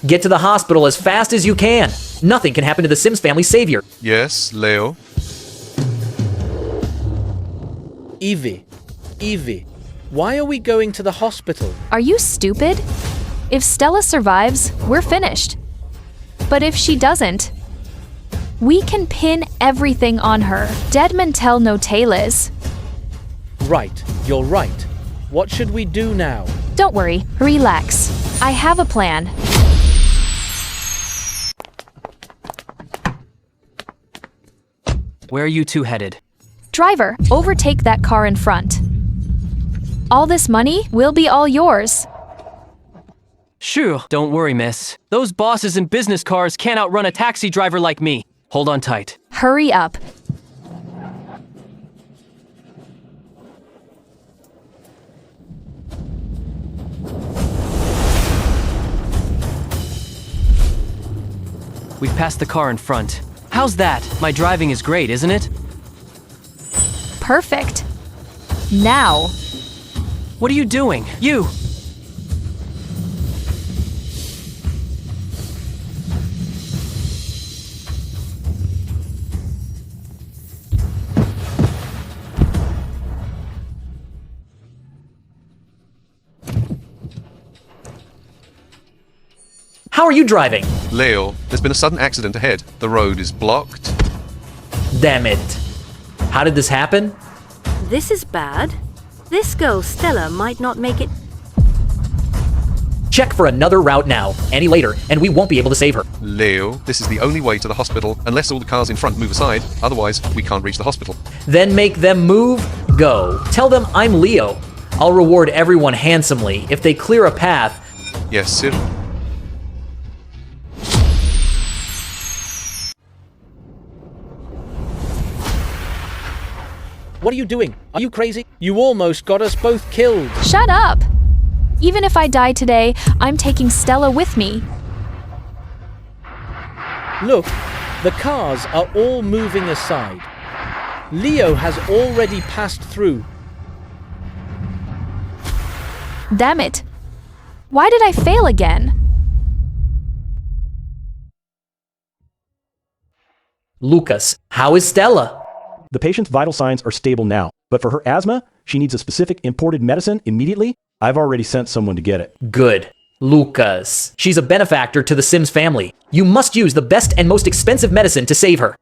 Get to the hospital as fast as you can. Nothing can happen to the Sims family savior. Yes, Leo? Evie, why are we going to the hospital? Are you stupid? If Stella survives, we're finished. But if she doesn't, we can pin everything on her. Dead men tell no tales. Right, you're right. What should we do now? Don't worry, relax. I have a plan. Where are you two headed? Driver, overtake that car in front. All this money will be all yours. Sure. Don't worry, miss. Those bosses in business cars can't outrun a taxi driver like me. Hold on tight. Hurry up. We've passed the car in front. How's that? My driving is great, isn't it? Perfect. Now. What are you doing? You! How are you driving? Leo, there's been a sudden accident ahead. The road is blocked. Damn it. How did this happen? This is bad. This girl, Stella, might not make it. Check for another route now, any later, and we won't be able to save her. Leo, this is the only way to the hospital unless all the cars in front move aside. Otherwise, we can't reach the hospital. Then make them move, go. Tell them I'm Leo. I'll reward everyone handsomely if they clear a path. Yes, sir. What are you doing? Are you crazy? You almost got us both killed. Shut up! Even if I die today, I'm taking Stella with me. Look, the cars are all moving aside. Leo has already passed through. Damn it. Why did I fail again? Lucas, how is Stella? The patient's vital signs are stable now, but for her asthma, she needs a specific imported medicine immediately. I've already sent someone to get it. Good. Lucas. She's a benefactor to the Sims family. You must use the best and most expensive medicine to save her.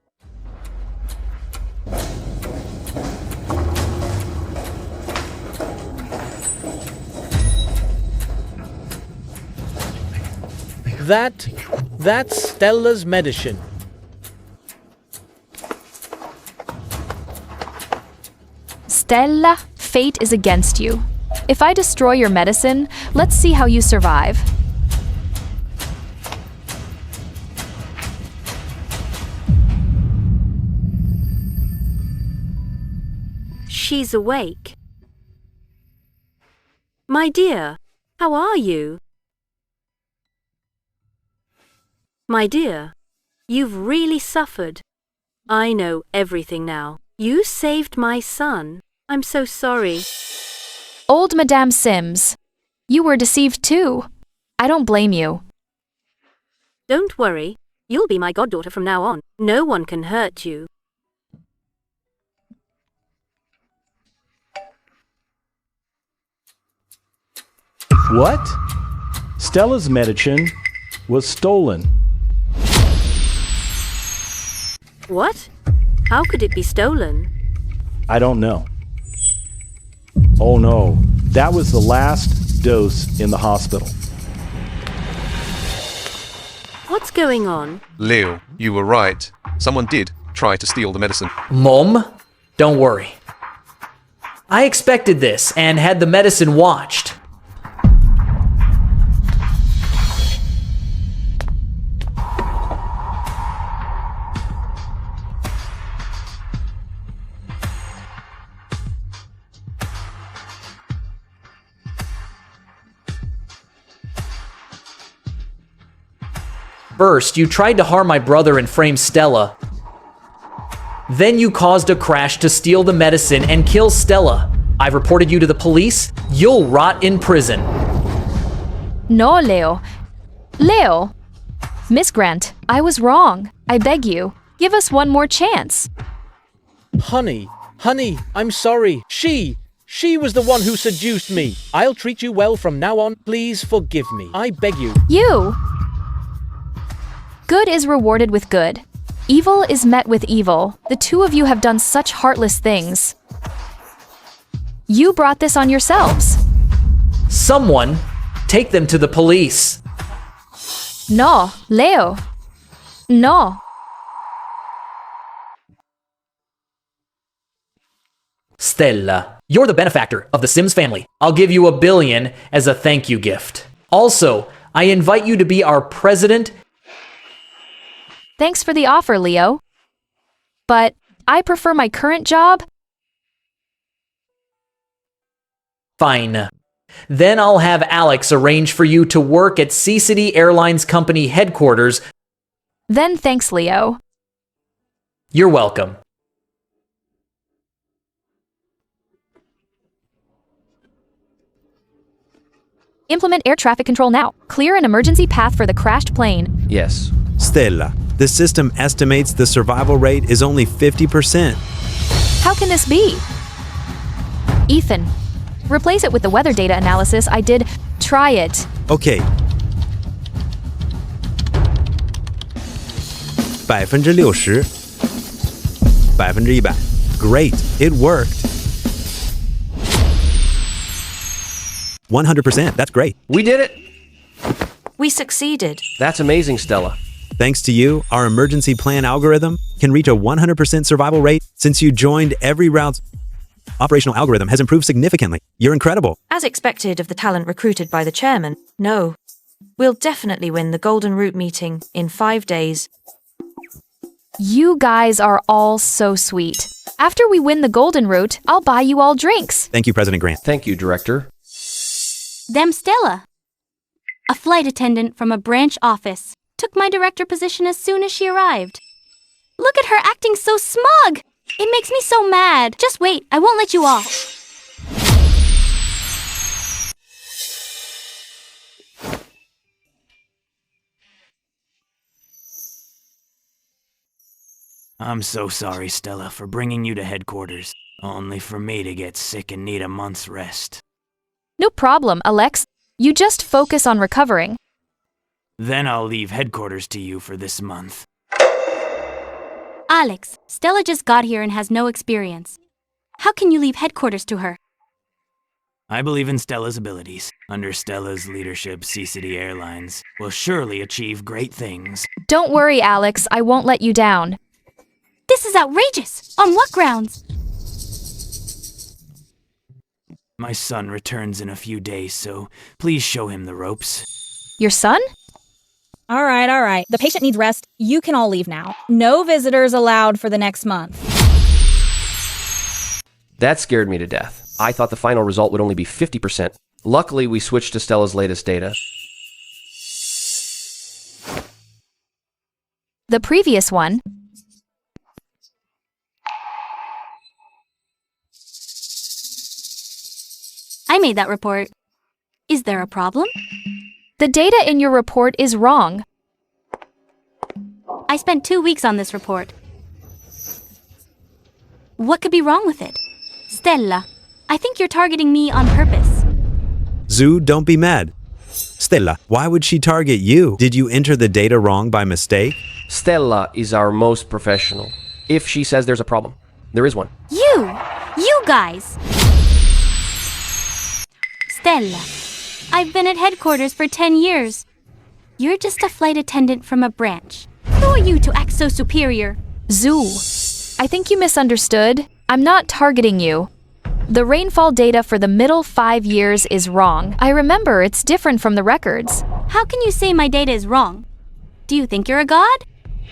That's Stella's medicine. Stella, fate is against you. If I destroy your medicine, let's see how you survive. She's awake. My dear, how are you? My dear, you've really suffered. I know everything now. You saved my son. I'm so sorry. Old Madame Sims, you were deceived too. I don't blame you. Don't worry. You'll be my goddaughter from now on. No one can hurt you. What? Stella's medicine was stolen. What? How could it be stolen? I don't know. Oh no, that was the last dose in the hospital. What's going on? Leo, you were right. Someone did try to steal the medicine. Mom, don't worry. I expected this and had the medicine watched. First, you tried to harm my brother and frame Stella. Then you caused a crash to steal the medicine and kill Stella. I've reported you to the police. You'll rot in prison. No, Leo. Leo! Miss Grant, I was wrong. I beg you, give us one more chance. Honey, I'm sorry. She was the one who seduced me. I'll treat you well from now on. Please forgive me. I beg you. You! Good is rewarded with good. Evil is met with evil. The two of you have done such heartless things. You brought this on yourselves. Someone take them to the police. No, Leo. No. Stella, you're the benefactor of the Sims family. I'll give you $1 billion as a thank you gift. Also, I invite you to be our president. Thanks for the offer, Leo. But I prefer my current job. Fine. Then I'll have Alex arrange for you to work at C-City Airlines Company headquarters. Then thanks, Leo. You're welcome. Implement air traffic control now. Clear an emergency path for the crashed plane. Yes. Stella, the system estimates the survival rate is only 50%. How can this be? Ethan, replace it with the weather data analysis I did. Try it. Okay. 60%. 500 back. Great, it worked. 100%, that's great. We did it! We succeeded. That's amazing, Stella. Thanks to you, our emergency plan algorithm can reach a 100% survival rate. Since you joined, every route's operational algorithm has improved significantly. You're incredible. As expected of the talent recruited by the chairman, no. We'll definitely win the Golden Route meeting in 5 days. You guys are all so sweet. After we win the Golden Route, I'll buy you all drinks. Thank you, President Grant. Thank you, Director. Them Stella. A flight attendant from a branch office. Took my director position as soon as she arrived. Look at her acting so smug! It makes me so mad. Just wait, I won't let you off. I'm so sorry, Stella, for bringing you to headquarters, only for me to get sick and need a month's rest. No problem, Alex. You just focus on recovering. Then I'll leave headquarters to you for this month. Alex, Stella just got here and has no experience. How can you leave headquarters to her? I believe in Stella's abilities. Under Stella's leadership, City Airlines will surely achieve great things. Don't worry, Alex. I won't let you down. This is outrageous! On what grounds? My son returns in a few days, so please show him the ropes. Your son? All right. The patient needs rest. You can all leave now. No visitors allowed for the next month. That scared me to death. I thought the final result would only be 50%. Luckily, we switched to Stella's latest data. The previous one. I made that report. Is there a problem? The data in your report is wrong. I spent 2 weeks on this report. What could be wrong with it? Stella, I think you're targeting me on purpose. Zoo, don't be mad. Stella, why would she target you? Did you enter the data wrong by mistake? Stella is our most professional. If she says there's a problem, there is one. You guys! Stella, I've been at headquarters for 10 years. You're just a flight attendant from a branch. Who are you to act so superior? Zoo, I think you misunderstood. I'm not targeting you. The rainfall data for the middle 5 years is wrong. I remember it's different from the records. How can you say my data is wrong? Do you think you're a god?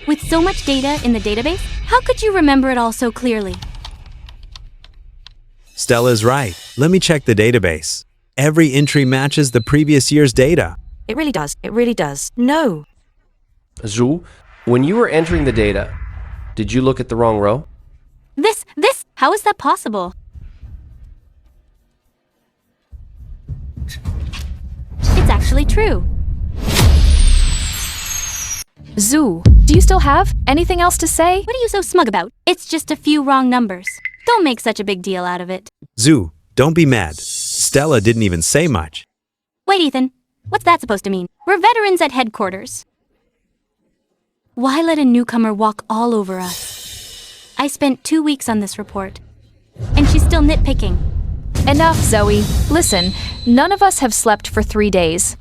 With so much data in the database, how could you remember it all so clearly? Stella's right. Let me check the database. Every entry matches the previous year's data. It really does. It really does. No. Zhu, when you were entering the data, did you look at the wrong row? How is that possible? It's actually true. Zoo, do you still have anything else to say? What are you so smug about? It's just a few wrong numbers. Don't make such a big deal out of it. Zoo, don't be mad. Stella didn't even say much. Wait, Ethan. What's that supposed to mean? We're veterans at headquarters. Why let a newcomer walk all over us? I spent 2 weeks on this report, and she's still nitpicking. Enough, Zoe. Listen, none of us have slept for 3 days.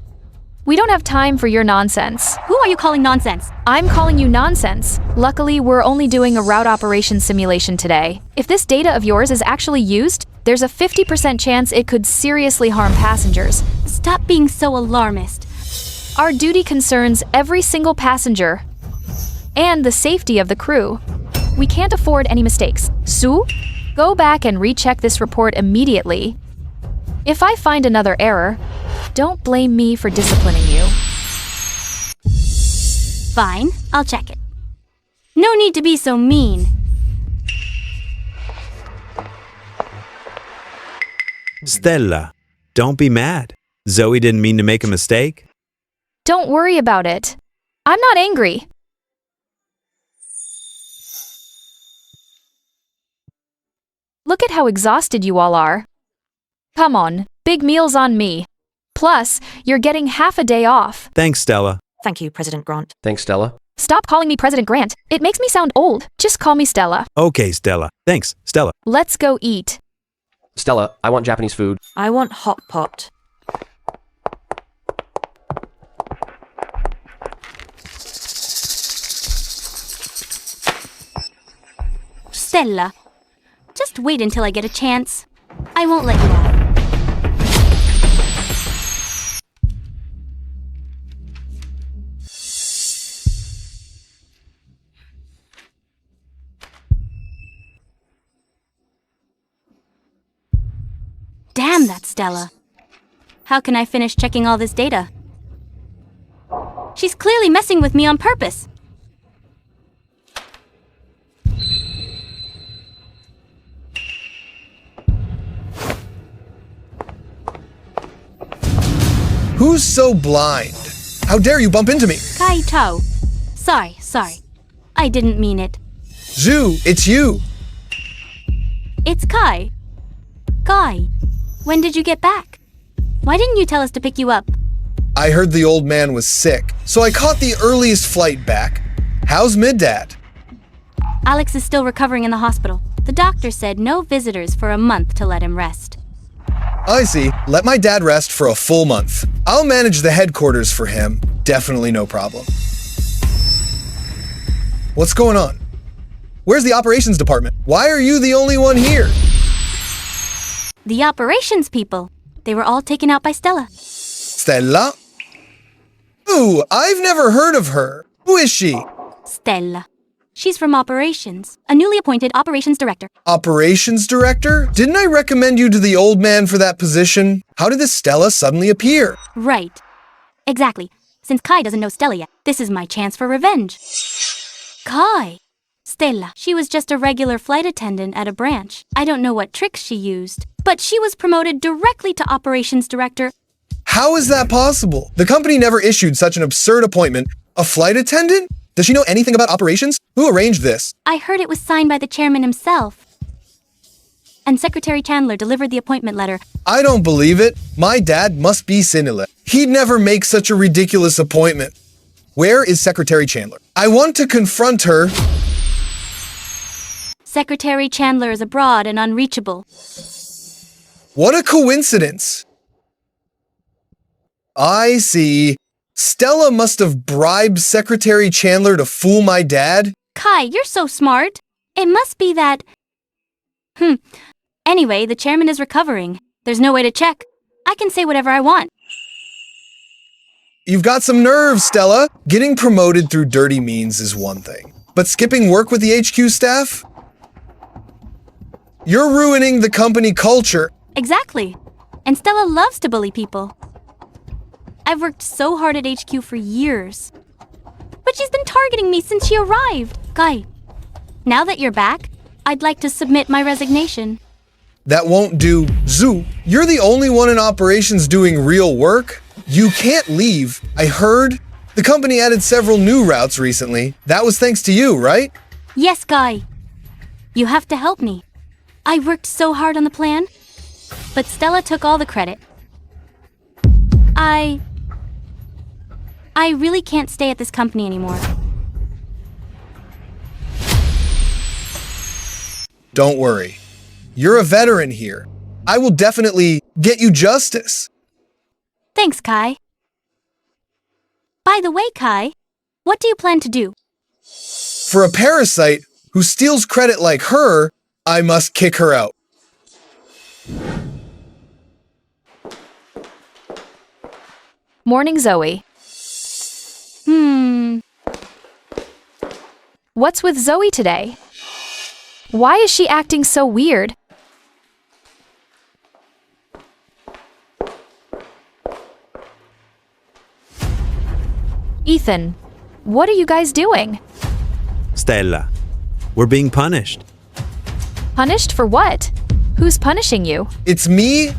We don't have time for your nonsense. Who are you calling nonsense? I'm calling you nonsense. Luckily, we're only doing a route operation simulation today. If this data of yours is actually used, there's a 50% chance it could seriously harm passengers. Stop being so alarmist. Our duty concerns every single passenger and the safety of the crew. We can't afford any mistakes. Sue, go back and recheck this report immediately. If I find another error, don't blame me for disciplining you. Fine, I'll check it. No need to be so mean. Stella, don't be mad. Zoe didn't mean to make a mistake. Don't worry about it. I'm not angry. Look at how exhausted you all are. Come on, big meal's on me. Plus, you're getting half a day off. Thanks, Stella. Thank you, President Grant. Thanks, Stella. Stop calling me President Grant. It makes me sound old. Just call me Stella. Okay, Stella. Thanks, Stella. Let's go eat. Stella, I want Japanese food. I want hot pot. Stella, just wait until I get a chance. I won't let you off. Damn, that's Stella. How can I finish checking all this data? She's clearly messing with me on purpose. Who's so blind? How dare you bump into me? Kai Tao. Sorry. I didn't mean it. Zhu, it's you. It's Kai. Kai, when did you get back? Why didn't you tell us to pick you up? I heard the old man was sick, so I caught the earliest flight back. How's Middad? Alex is still recovering in the hospital. The doctor said no visitors for a month to let him rest. I see. Let my dad rest for a full month. I'll manage the headquarters for him. Definitely no problem. What's going on? Where's the operations department? Why are you the only one here? The operations people. They were all taken out by Stella. Stella? Ooh, I've never heard of her. Who is she? Stella. She's from operations. A newly appointed operations director. Operations director? Didn't I recommend you to the old man for that position? How did this Stella suddenly appear? Right. Exactly. Since Kai doesn't know Stella yet, this is my chance for revenge. Kai. Stella. She was just a regular flight attendant at a branch. I don't know what tricks she used, but she was promoted directly to operations director. How is that possible? The company never issued such an absurd appointment. A flight attendant? Does she know anything about operations? Who arranged this? I heard it was signed by the chairman himself. And Secretary Chandler delivered the appointment letter. I don't believe it. My dad must be Sinile. He'd never make such a ridiculous appointment. Where is Secretary Chandler? I want to confront her. Secretary Chandler is abroad and unreachable. What a coincidence. I see. Stella must have bribed Secretary Chandler to fool my dad? Kai, you're so smart. It must be that... Anyway, the chairman is recovering. There's no way to check. I can say whatever I want. You've got some nerve, Stella. Getting promoted through dirty means is one thing. But skipping work with the HQ staff? You're ruining the company culture. Exactly. And Stella loves to bully people. I've worked so hard at HQ for years. But she's been targeting me since she arrived. Kai, now that you're back, I'd like to submit my resignation. That won't do. Zhu, you're the only one in operations doing real work. You can't leave. I heard the company added several new routes recently. That was thanks to you, right? Yes, Kai. You have to help me. I worked so hard on the plan, but Stella took all the credit. I really can't stay at this company anymore. Don't worry. You're a veteran here. I will definitely get you justice. Thanks, Kai. By the way, Kai, what do you plan to do? For a parasite who steals credit like her, I must kick her out. Morning, Zoe. What's with Zoe today? Why is she acting so weird? Ethan, what are you guys doing? Stella, we're being punished. Punished for what? Who's punishing you? It's me?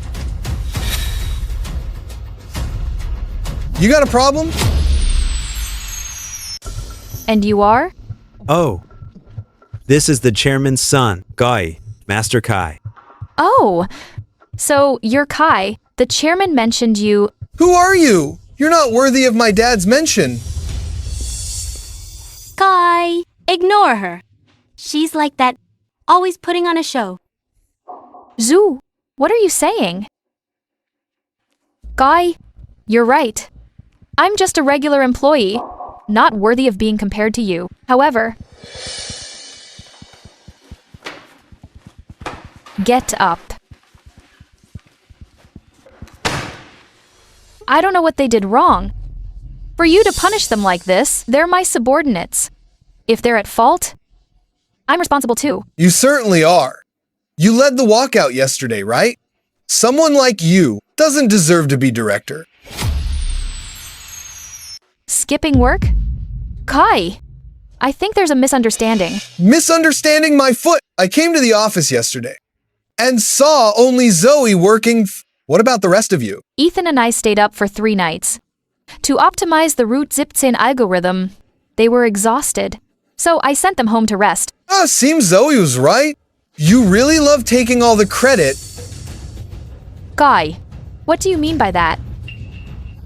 You got a problem? And you are? Oh, this is the chairman's son, Kai, Master Kai. Oh, so you're Kai. The chairman mentioned you. Who are you? You're not worthy of my dad's mention. Kai, ignore her. She's like that, always putting on a show. Zhu, what are you saying? Guy, you're right. I'm just a regular employee, not worthy of being compared to you. However, get up. I don't know what they did wrong. For you to punish them like this, they're my subordinates. If they're at fault, I'm responsible too. You certainly are. You led the walkout yesterday, right? Someone like you doesn't deserve to be director. Skipping work? Kai, I think there's a misunderstanding. Misunderstanding my foot. I came to the office yesterday and saw only Zoe working. What about the rest of you? Ethan and I stayed up for 3 nights. To optimize the root zipzin algorithm, they were exhausted. So I sent them home to rest. Seems Zoe was right. You really love taking all the credit. Guy, what do you mean by that?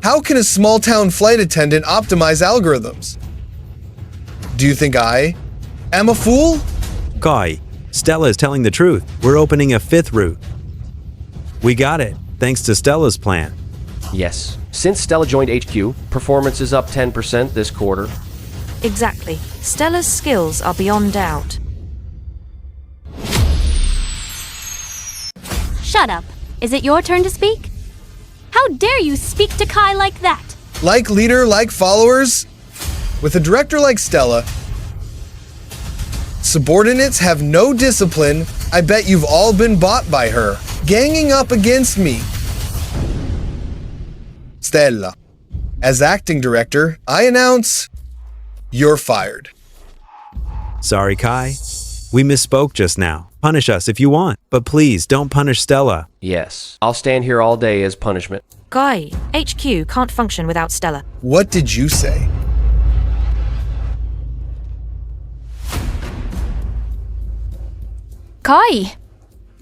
How can a small-town flight attendant optimize algorithms? Do you think I am a fool? Guy, Stella is telling the truth. We're opening a 5th route. We got it, thanks to Stella's plan. Yes. Since Stella joined HQ, performance is up 10% this quarter. Exactly. Stella's skills are beyond doubt. Shut up. Is it your turn to speak? How dare you speak to Kai like that? Like leader, like followers. With a director like Stella, subordinates have no discipline. I bet you've all been bought by her, ganging up against me. Stella, as acting director, I announce you're fired. Sorry, Kai. We misspoke just now. Punish us if you want, but please don't punish Stella. Yes. I'll stand here all day as punishment. Guy, HQ can't function without Stella. What did you say? Kai,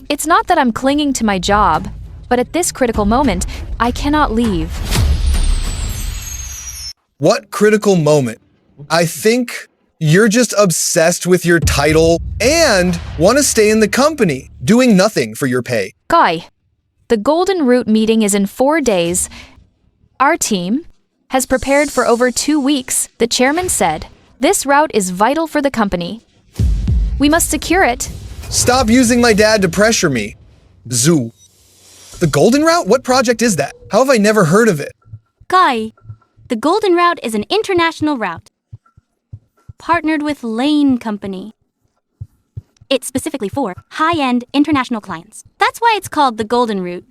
it's not that I'm clinging to my job, but at this critical moment, I cannot leave. What critical moment? I think you're just obsessed with your title and want to stay in the company, doing nothing for your pay. Kai, the Golden Route meeting is in 4 days. Our team has prepared for over 2 weeks. The chairman said, this route is vital for the company. We must secure it. Stop using my dad to pressure me. Zhu. The Golden Route? What project is that? How have I never heard of it? Kai, the Golden Route is an international route. Partnered with Lane Company. It's specifically for high-end international clients. That's why it's called the Golden Route.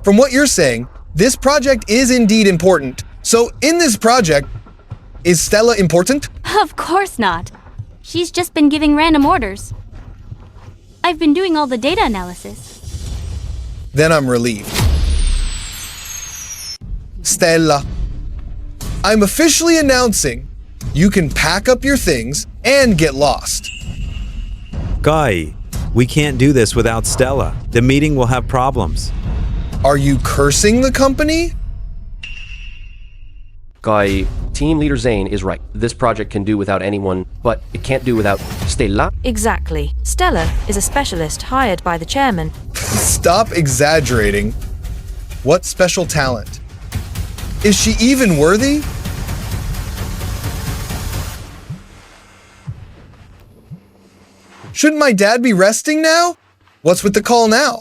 From what you're saying, this project is indeed important. So in this project, is Stella important? Of course not. She's just been giving random orders. I've been doing all the data analysis. Then I'm relieved. Stella, I'm officially announcing you can pack up your things and get lost. Guy, we can't do this without Stella. The meeting will have problems. Are you cursing the company? Guy, Team Leader Zane is right. This project can do without anyone, but it can't do without Stella. Exactly. Stella is a specialist hired by the chairman. Stop exaggerating. What special talent? Is she even worthy? Shouldn't my dad be resting now? What's with the call now?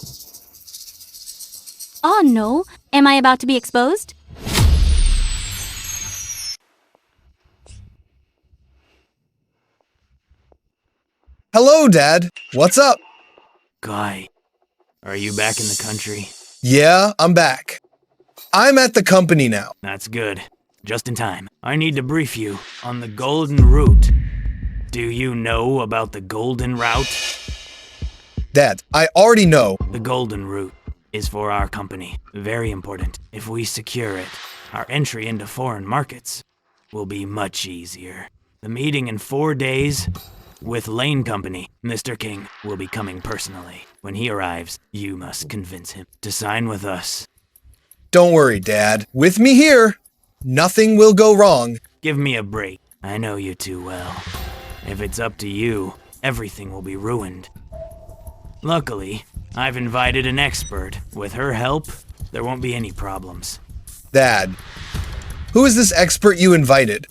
Oh no, am I about to be exposed? Hello, Dad. What's up? Guy, are you back in the country? Yeah, I'm back. I'm at the company now. That's good. Just in time. I need to brief you on the Golden Route. Do you know about the Golden Route? Dad, I already know. The Golden Route is for our company. Very important. If we secure it, our entry into foreign markets will be much easier. The meeting in 4 days with Lane Company. Mr. King will be coming personally. When he arrives, you must convince him to sign with us. Don't worry, Dad. With me here, nothing will go wrong. Give me a break. I know you too well. If it's up to you, everything will be ruined. Luckily, I've invited an expert. With her help, there won't be any problems. Dad, who is this expert you invited?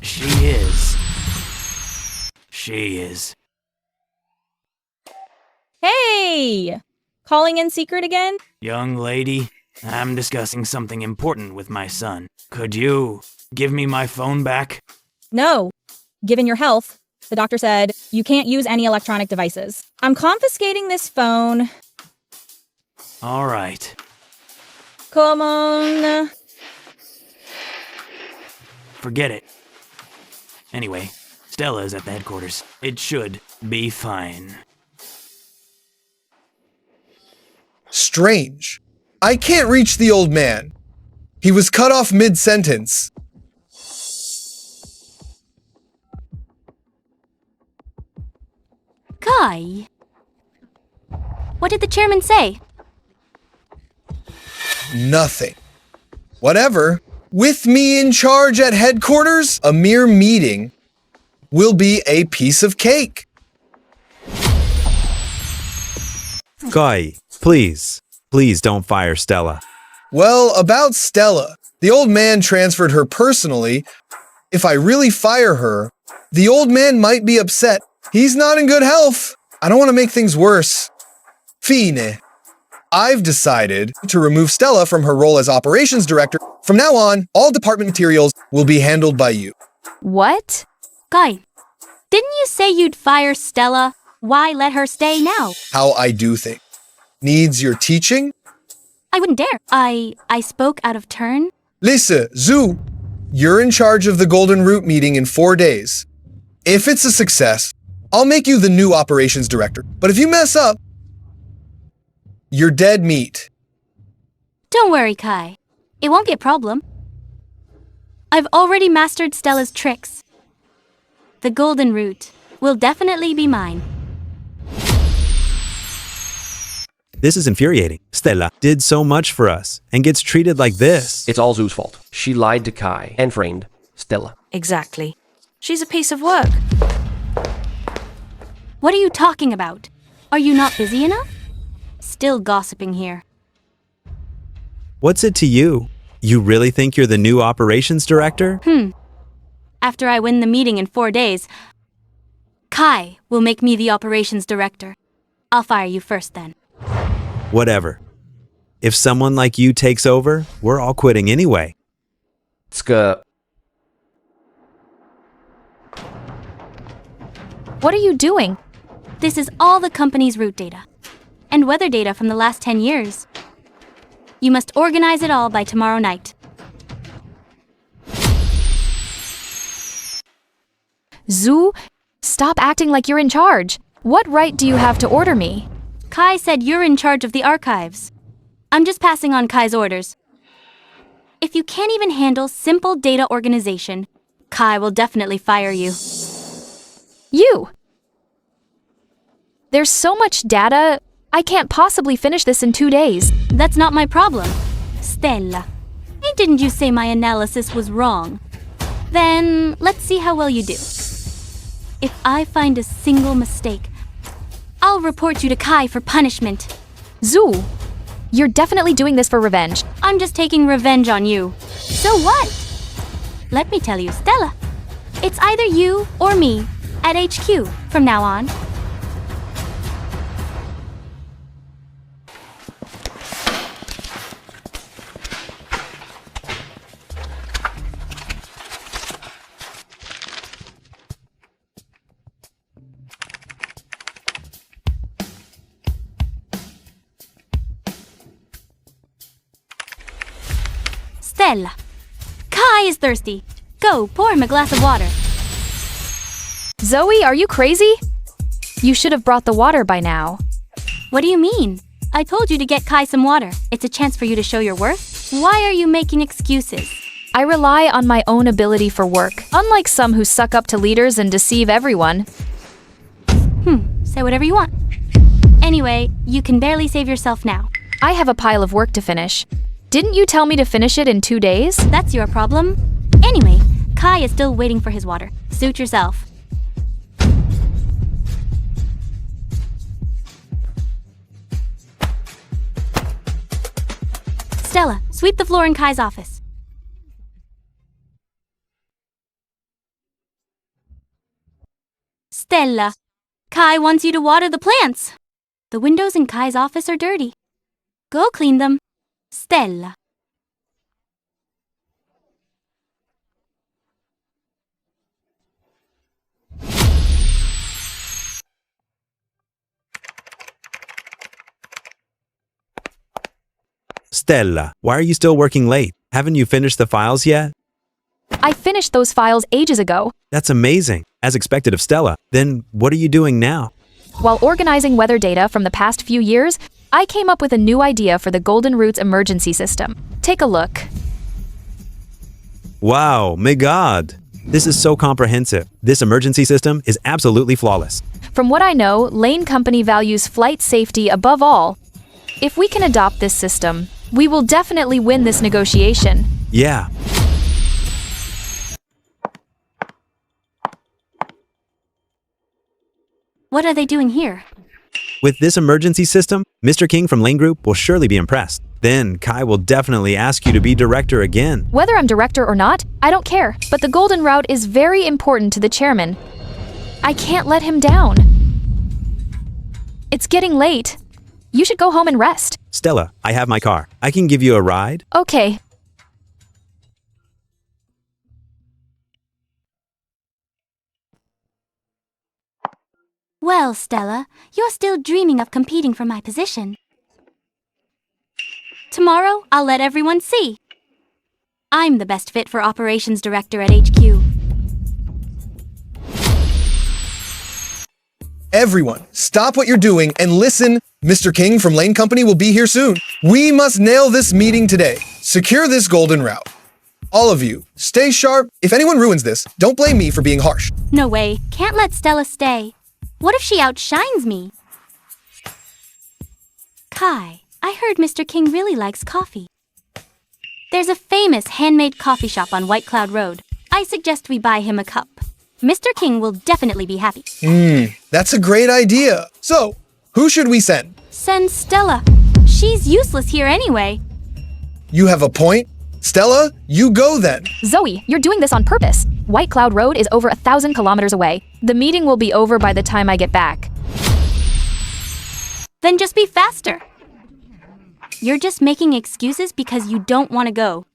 She is. Hey! Calling in secret again? Young lady, I'm discussing something important with my son. Could you give me my phone back? No. Given your health, the doctor said you can't use any electronic devices. I'm confiscating this phone. All right. Come on. Forget it. Anyway, Stella's at the headquarters. It should be fine. Strange. I can't reach the old man. He was cut off mid-sentence. Kai. What did the chairman say? Nothing. Whatever. With me in charge at headquarters, a mere meeting will be a piece of cake. Kai, please don't fire Stella. Well, about Stella, the old man transferred her personally. If I really fire her, the old man might be upset. He's not in good health. I don't want to make things worse. Fine. I've decided to remove Stella from her role as operations director. From now on, all department materials will be handled by you. What? Kai, didn't you say you'd fire Stella? Why let her stay now? How I do things. Needs your teaching? I wouldn't dare. I spoke out of turn. Listen, Zhu, you're in charge of the Golden Root meeting in 4 days. If it's a success, I'll make you the new operations director. But if you mess up, you're dead meat. Don't worry, Kai. It won't be a problem. I've already mastered Stella's tricks. The Golden Root will definitely be mine. This is infuriating. Stella did so much for us and gets treated like this. It's all Zoo's fault. She lied to Kai and framed Stella. Exactly. She's a piece of work. What are you talking about? Are you not busy enough? Still gossiping here. What's it to you? You really think you're the new operations director? After I win the meeting in 4 days, Kai will make me the operations director. I'll fire you first then. Whatever. If someone like you takes over, we're all quitting anyway. What are you doing? This is all the company's route data and weather data from the last 10 years. You must organize it all by tomorrow night. Zhu, stop acting like you're in charge. What right do you have to order me? Kai said you're in charge of the archives. I'm just passing on Kai's orders. If you can't even handle simple data organization, Kai will definitely fire you. You! There's so much data, I can't possibly finish this in 2 days. That's not my problem. Stella, why didn't you say my analysis was wrong? Then, let's see how well you do. If I find a single mistake, I'll report you to Kai for punishment. Zhu, you're definitely doing this for revenge. I'm just taking revenge on you. So what? Let me tell you, Stella, it's either you or me at HQ from now on. Stella, Kai is thirsty. Go, pour him a glass of water. Zoe, are you crazy? You should have brought the water by now. What do you mean? I told you to get Kai some water. It's a chance for you to show your worth. Why are you making excuses? I rely on my own ability for work, unlike some who suck up to leaders and deceive everyone. Say whatever you want. Anyway, you can barely save yourself now. I have a pile of work to finish. Didn't you tell me to finish it in 2 days? That's your problem. Anyway, Kai is still waiting for his water. Suit yourself. Stella, sweep the floor in Kai's office. Stella, Kai wants you to water the plants. The windows in Kai's office are dirty. Go clean them. Stella. Stella, why are you still working late? Haven't you finished the files yet? I finished those files ages ago. That's amazing. As expected of Stella. Then what are you doing now? While organizing weather data from the past few years, I came up with a new idea for the Golden Roots emergency system. Take a look. Wow, my God. This is so comprehensive. This emergency system is absolutely flawless. From what I know, Lane Company values flight safety above all. If we can adopt this system, we will definitely win this negotiation. Yeah. What are they doing here? With this emergency system, Mr. King from Lane Group will surely be impressed. Then Kai will definitely ask you to be director again. Whether I'm director or not, I don't care. But the Golden Route is very important to the chairman. I can't let him down. It's getting late. You should go home and rest. Stella, I have my car. I can give you a ride. Okay. Well, Stella, you're still dreaming of competing for my position. Tomorrow, I'll let everyone see. I'm the best fit for operations director at HQ. Everyone, stop what you're doing and listen. Mr. King from Lane Company will be here soon. We must nail this meeting today. Secure this golden route. All of you, stay sharp. If anyone ruins this, don't blame me for being harsh. No way. Can't let Stella stay. What if she outshines me? Kai, I heard Mr. King really likes coffee. There's a famous handmade coffee shop on White Cloud Road. I suggest we buy him a cup. Mr. King will definitely be happy. That's a great idea. So, who should we send? Send Stella. She's useless here anyway. You have a point. Stella, you go then. Zoe, you're doing this on purpose. White Cloud Road is over 1,000 kilometers away. The meeting will be over by the time I get back. Then just be faster. You're just making excuses because you don't want to go.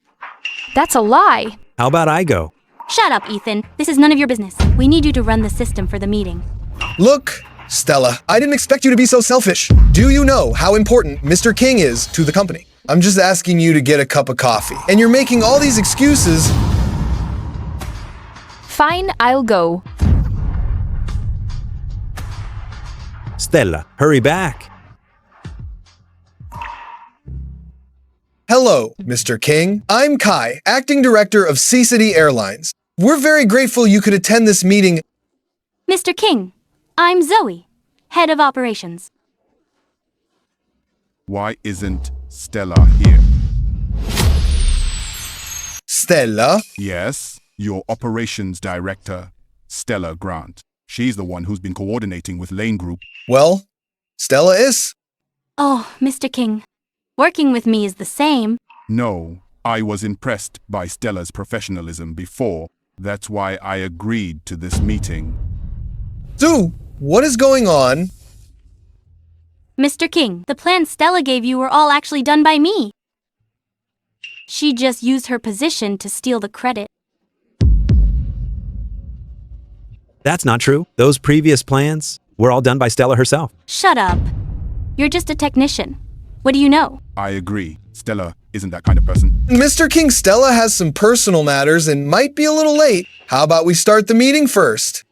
That's a lie. How about I go? Shut up, Ethan. This is none of your business. We need you to run the system for the meeting. Look, Stella, I didn't expect you to be so selfish. Do you know how important Mr. King is to the company? I'm just asking you to get a cup of coffee. And you're making all these excuses. Fine, I'll go. Stella, hurry back. Hello, Mr. King. I'm Kai, acting director of Sea City Airlines. We're very grateful you could attend this meeting. Mr. King, I'm Zoe, head of operations. Why isn't Stella here? Stella? Yes, your operations director, Stella Grant. She's the one who's been coordinating with Lane Group. Well, Stella is. Oh, Mr. King, working with me is the same. No, I was impressed by Stella's professionalism before. That's why I agreed to this meeting. Sue, what is going on? Mr. King, the plans Stella gave you were all actually done by me. She just used her position to steal the credit. That's not true. Those previous plans were all done by Stella herself. Shut up. You're just a technician. What do you know? I agree. Stella isn't that kind of person. Mr. King, Stella has some personal matters and might be a little late. How about we start the meeting first?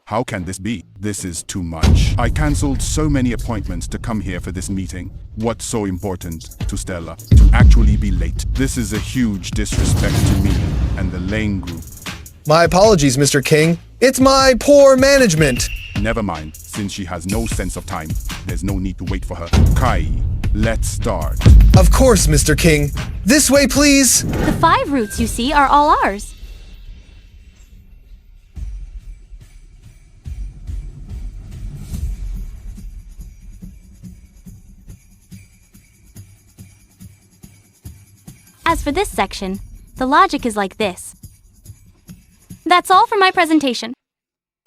How can this be? This is too much. I cancelled so many appointments to come here for this meeting. What's so important to Stella? To actually be late. This is a huge disrespect to me and the Lane Group. My apologies, Mr. King. It's my poor management. Never mind. Since she has no sense of time, there's no need to wait for her. Kai, Let's start. Of course, Mr. King. This way, please. The 5 routes you see are all ours. As for this section, the logic is like this. That's all for my presentation.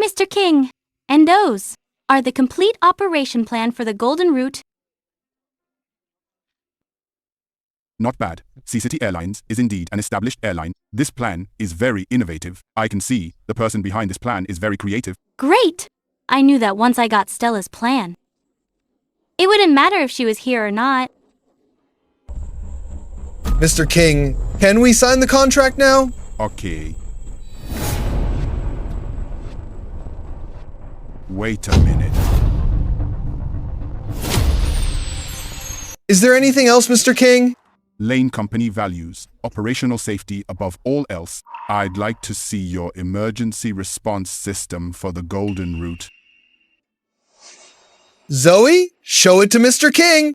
Mr. King, and those are the complete operation plan for the Golden Route. Not bad. C-City Airlines is indeed an established airline. This plan is very innovative. I can see the person behind this plan is very creative. Great! I knew that once I got Stella's plan. It wouldn't matter if she was here or not. Mr. King, can we sign the contract now? Okay. Wait a minute. Is there anything else, Mr. King? Lane Company values operational safety above all else. I'd like to see your emergency response system for the Golden Route. Zoe, show it to Mr. King.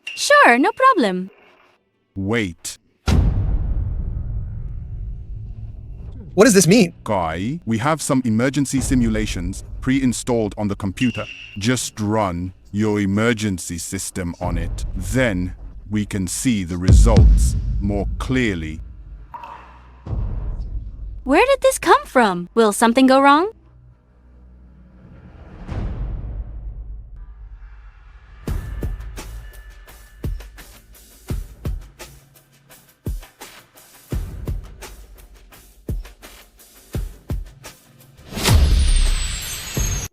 Sure, no problem. Wait. What does this mean? Guy, we have some emergency simulations pre-installed on the computer. Just run your emergency system on it. Then we can see the results more clearly. Where did this come from? Will something go wrong?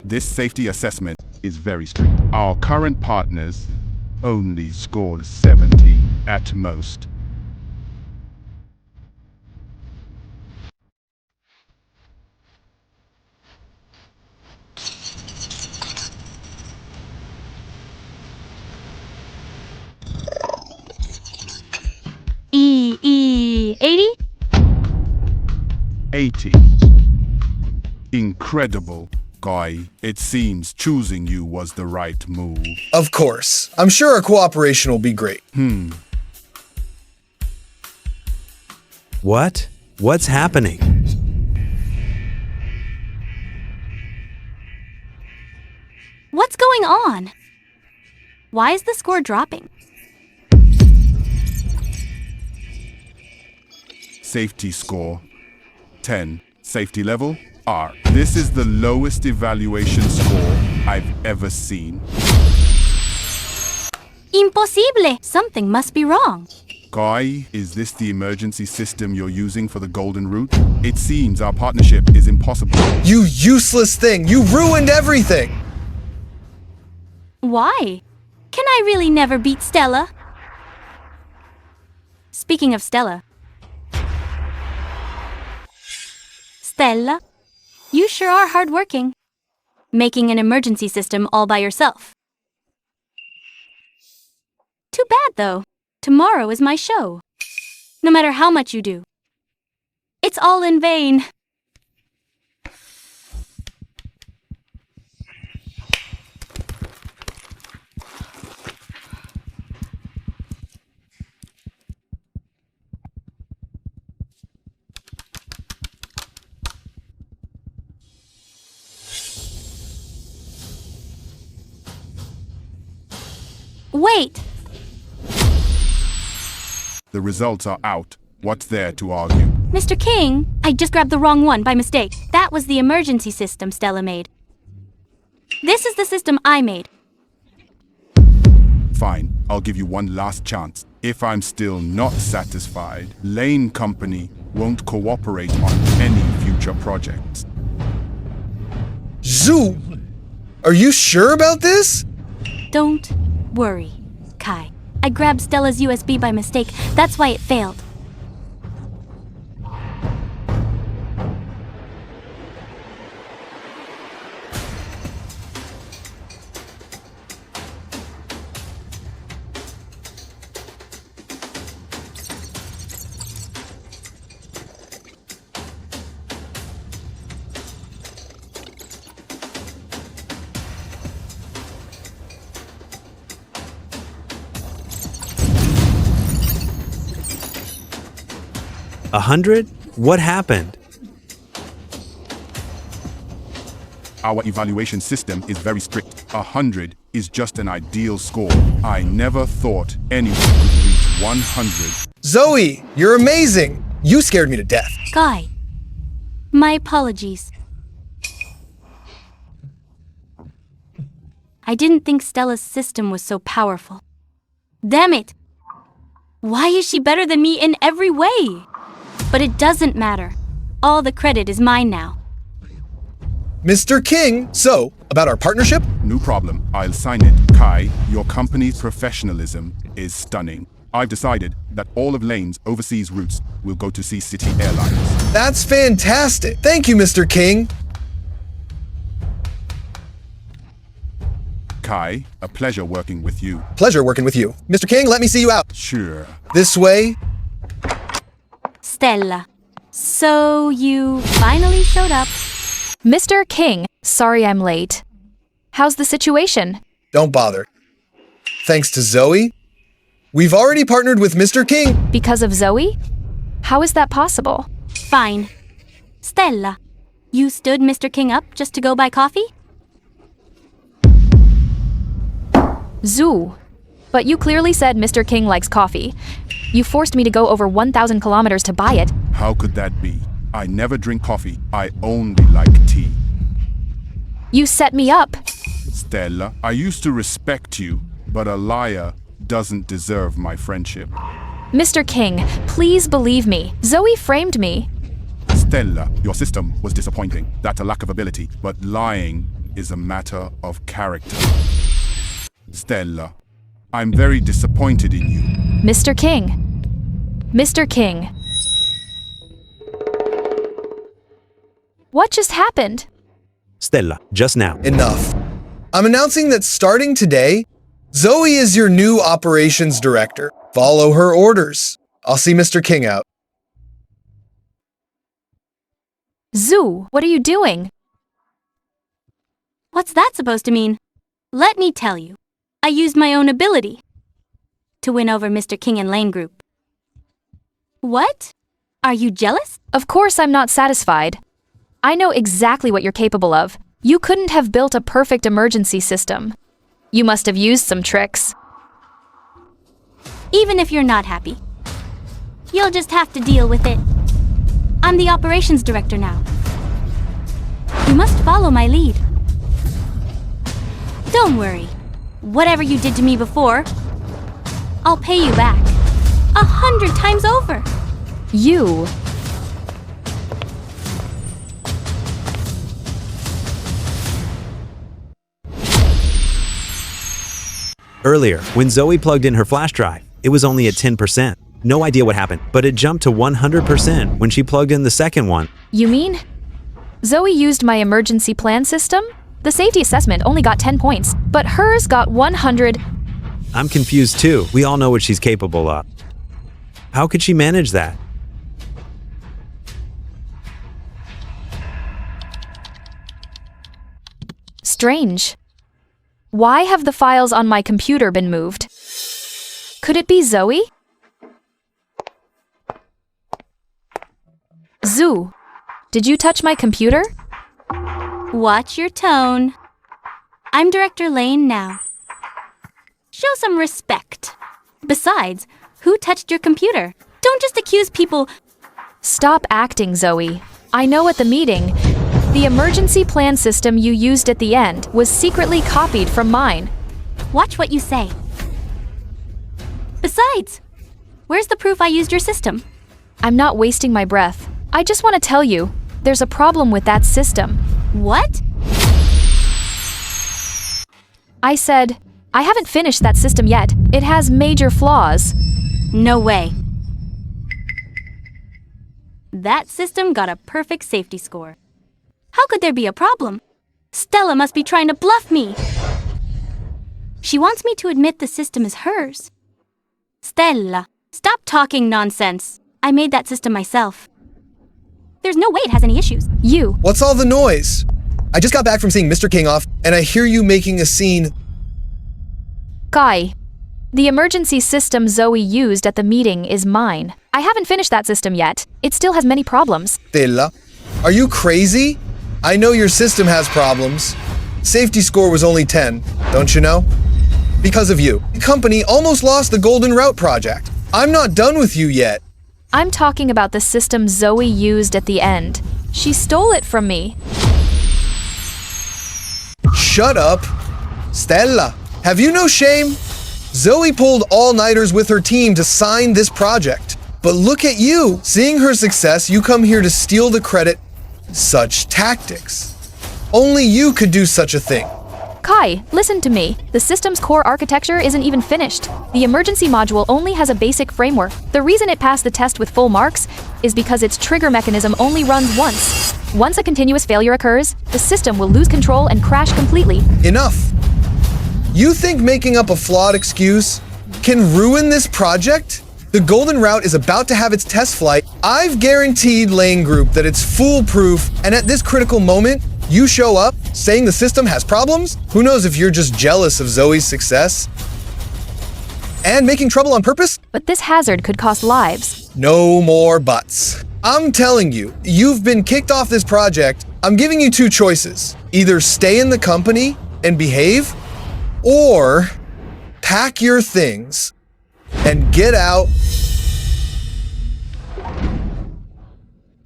This safety assessment is very strict. Our current partners only scored 70 at most. E 80? 80. Incredible. Guy, it seems choosing you was the right move. Of course. I'm sure our cooperation will be great. What? What's happening? What's going on? Why is the score dropping? Safety score 10. Safety level R. This is the lowest evaluation score I've ever seen. Imposible! Something must be wrong. Guy, is this the emergency system you're using for the Golden Route? It seems our partnership is impossible. You useless thing! You ruined everything! Why? Can I really never beat Stella? Speaking of Stella. Stella, you sure are hardworking. Making an emergency system all by yourself. Too bad, though. Tomorrow is my show. No matter how much you do, it's all in vain. Wait! The results are out. What's there to argue? Mr. King, I just grabbed the wrong one by mistake. That was the emergency system Stella made. This is the system I made. Fine, I'll give you one last chance. If I'm still not satisfied, Lane Company won't cooperate on any future projects. Zoo! Are you sure about this? Don't worry, Kai. I grabbed Stella's USB by mistake. That's why it failed. 100? What happened? Our evaluation system is very strict. 100 is just an ideal score. I never thought anyone could reach 100. Zoe, you're amazing. You scared me to death. Guy, my apologies. I didn't think Stella's system was so powerful. Damn it! Why is she better than me in every way? But it doesn't matter. All the credit is mine now. Mr. King, so, about our partnership? No problem. I'll sign it. Kai, your company's professionalism is stunning. I've decided that all of Lane's overseas routes will go to Sea City Airlines. That's fantastic. Thank you, Mr. King. Kai, a pleasure working with you. Pleasure working with you. Mr. King, let me see you out. Sure. This way. Stella, so you finally showed up. Mr. King, sorry I'm late. How's the situation? Don't bother. Thanks to Zoe, we've already partnered with Mr. King. Because of Zoe? How is that possible? Fine. Stella, you stood Mr. King up just to go buy coffee? Zoo. But you clearly said Mr. King likes coffee. You forced me to go over 1,000 kilometers to buy it. How could that be? I never drink coffee. I only like tea. You set me up. Stella, I used to respect you, but a liar doesn't deserve my friendship. Mr. King, please believe me. Zoe framed me. Stella, your system was disappointing. That's a lack of ability, but lying is a matter of character. Stella, I'm very disappointed in you. Mr. King. Mr. King. What just happened? Stella, just now. Enough. I'm announcing that starting today, Zoe is your new operations director. Follow her orders. I'll see Mr. King out. Zoo, what are you doing? What's that supposed to mean? Let me tell you. I used my own ability to win over Mr. King and Lane Group. What? Are you jealous? Of course I'm not satisfied. I know exactly what you're capable of. You couldn't have built a perfect emergency system. You must have used some tricks. Even if you're not happy, you'll just have to deal with it. I'm the operations director now. You must follow my lead. Don't worry. Whatever you did to me before, I'll pay you back 100 times over. You. Earlier, when Zoe plugged in her flash drive, it was only at 10%. No idea what happened, but it jumped to 100% when she plugged in the second one. You mean? Zoe used my emergency plan system? The safety assessment only got 10 points, but hers got 100. I'm confused too. We all know what she's capable of. How could she manage that? Strange. Why have the files on my computer been moved? Could it be Zoe? Zoo, did you touch my computer? Watch your tone. I'm Director Lane now. Show some respect. Besides, who touched your computer? Don't just accuse people. Stop acting, Zoe. I know at the meeting, the emergency plan system you used at the end was secretly copied from mine. Watch what you say. Besides, where's the proof I used your system? I'm not wasting my breath. I just want to tell you, there's a problem with that system. What? I said, I haven't finished that system yet. It has major flaws. No way. That system got a perfect safety score. How could there be a problem? Stella must be trying to bluff me. She wants me to admit the system is hers. Stella, stop talking nonsense. I made that system myself. There's no way it has any issues. You. What's all the noise? I just got back from seeing Mr. King off, and I hear you making a scene. Guy, the emergency system Zoe used at the meeting is mine. I haven't finished that system yet. It still has many problems. Stella, are you crazy? I know your system has problems. Safety score was only 10, don't you know? Because of you, the company almost lost the Golden Route project. I'm not done with you yet. I'm talking about the system Zoe used at the end. She stole it from me. Shut up. Stella, have you no shame? Zoe pulled all-nighters with her team to sign this project. But look at you. Seeing her success, you come here to steal the credit. Such tactics. Only you could do such a thing. Kai, listen to me. The system's core architecture isn't even finished. The emergency module only has a basic framework. The reason it passed the test with full marks is because its trigger mechanism only runs once. Once a continuous failure occurs, the system will lose control and crash completely. Enough. You think making up a flawed excuse can ruin this project? The Golden Route is about to have its test flight. I've guaranteed Lane Group that it's foolproof, and at this critical moment, you show up saying the system has problems? Who knows if you're just jealous of Zoe's success? And making trouble on purpose? But this hazard could cost lives. No more buts. I'm telling you, you've been kicked off this project. I'm giving you two choices. Either stay in the company and behave, or pack your things and get out.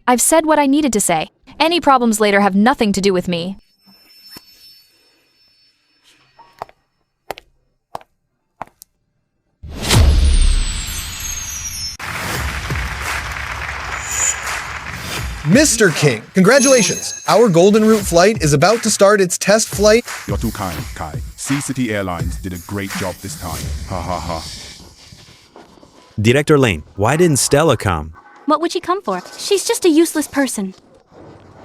I've said what I needed to say. Any problems later have nothing to do with me. Mr. King, congratulations. Our Golden Route flight is about to start its test flight. You're too kind, Kai. Sea City Airlines did a great job this time. Ha ha ha. Director Lane, why didn't Stella come? What would she come for? She's just a useless person.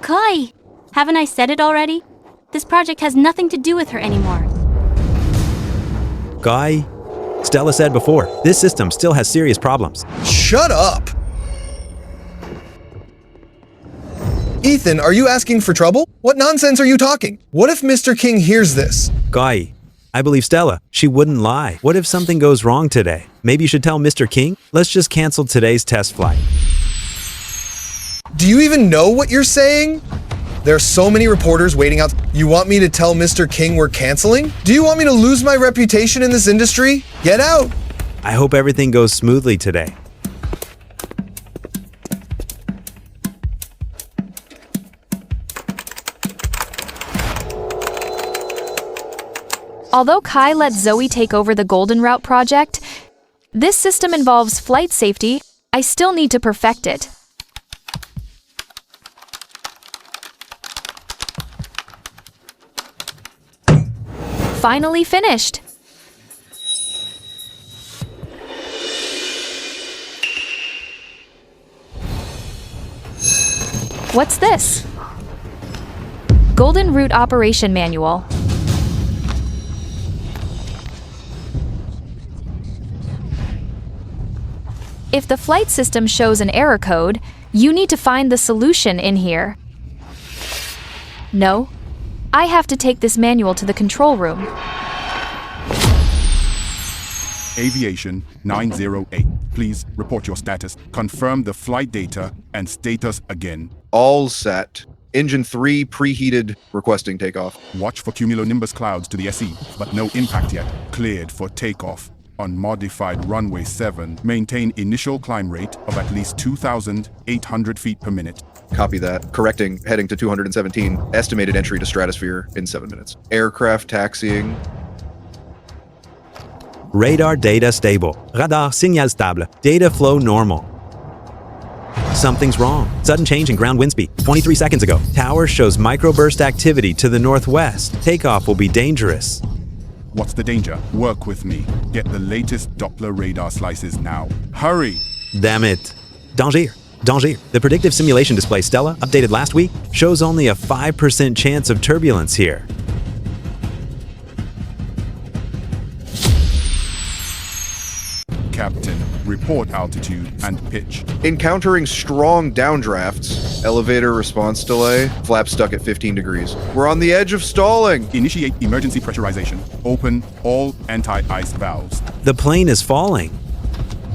Kai, haven't I said it already? This project has nothing to do with her anymore. Guy, Stella said before, this system still has serious problems. Shut up! Ethan, are you asking for trouble? What nonsense are you talking? What if Mr. King hears this? Guy, I believe Stella. She wouldn't lie. What if something goes wrong today? Maybe you should tell Mr. King? Let's just cancel today's test flight. Do you even know what you're saying? There are so many reporters waiting out. You want me to tell Mr. King we're canceling? Do you want me to lose my reputation in this industry? Get out! I hope everything goes smoothly today. Although Kai let Zoe take over the Golden Route project, this system involves flight safety. I still need to perfect it. Finally finished. What's this? Golden Route Operation Manual. If the flight system shows an error code, you need to find the solution in here. No, I have to take this manual to the control room. Aviation 908. Please report your status. Confirm the flight data and status again. All set. Engine 3 preheated, requesting takeoff. Watch for cumulonimbus clouds to the SE, but no impact yet. Cleared for takeoff. On modified runway 7, maintain initial climb rate of at least 2,800 feet per minute. Copy that. Correcting, heading to 217. Estimated entry to stratosphere in 7 minutes. Aircraft taxiing. Radar data stable. Radar signal stable. Data flow normal. Something's wrong. Sudden change in ground wind speed. 23 seconds ago. Tower shows microburst activity to the northwest. Takeoff will be dangerous. What's the danger? Work with me. Get the latest Doppler radar slices now. Hurry! Damn it. Danger. Danger. The predictive simulation display Stella, updated last week, shows only a 5% chance of turbulence here. Captain, report altitude and pitch. Encountering strong downdrafts. Elevator response delay. Flap stuck at 15 degrees. We're on the edge of stalling. Initiate emergency pressurization. Open all anti-ice valves. The plane is falling.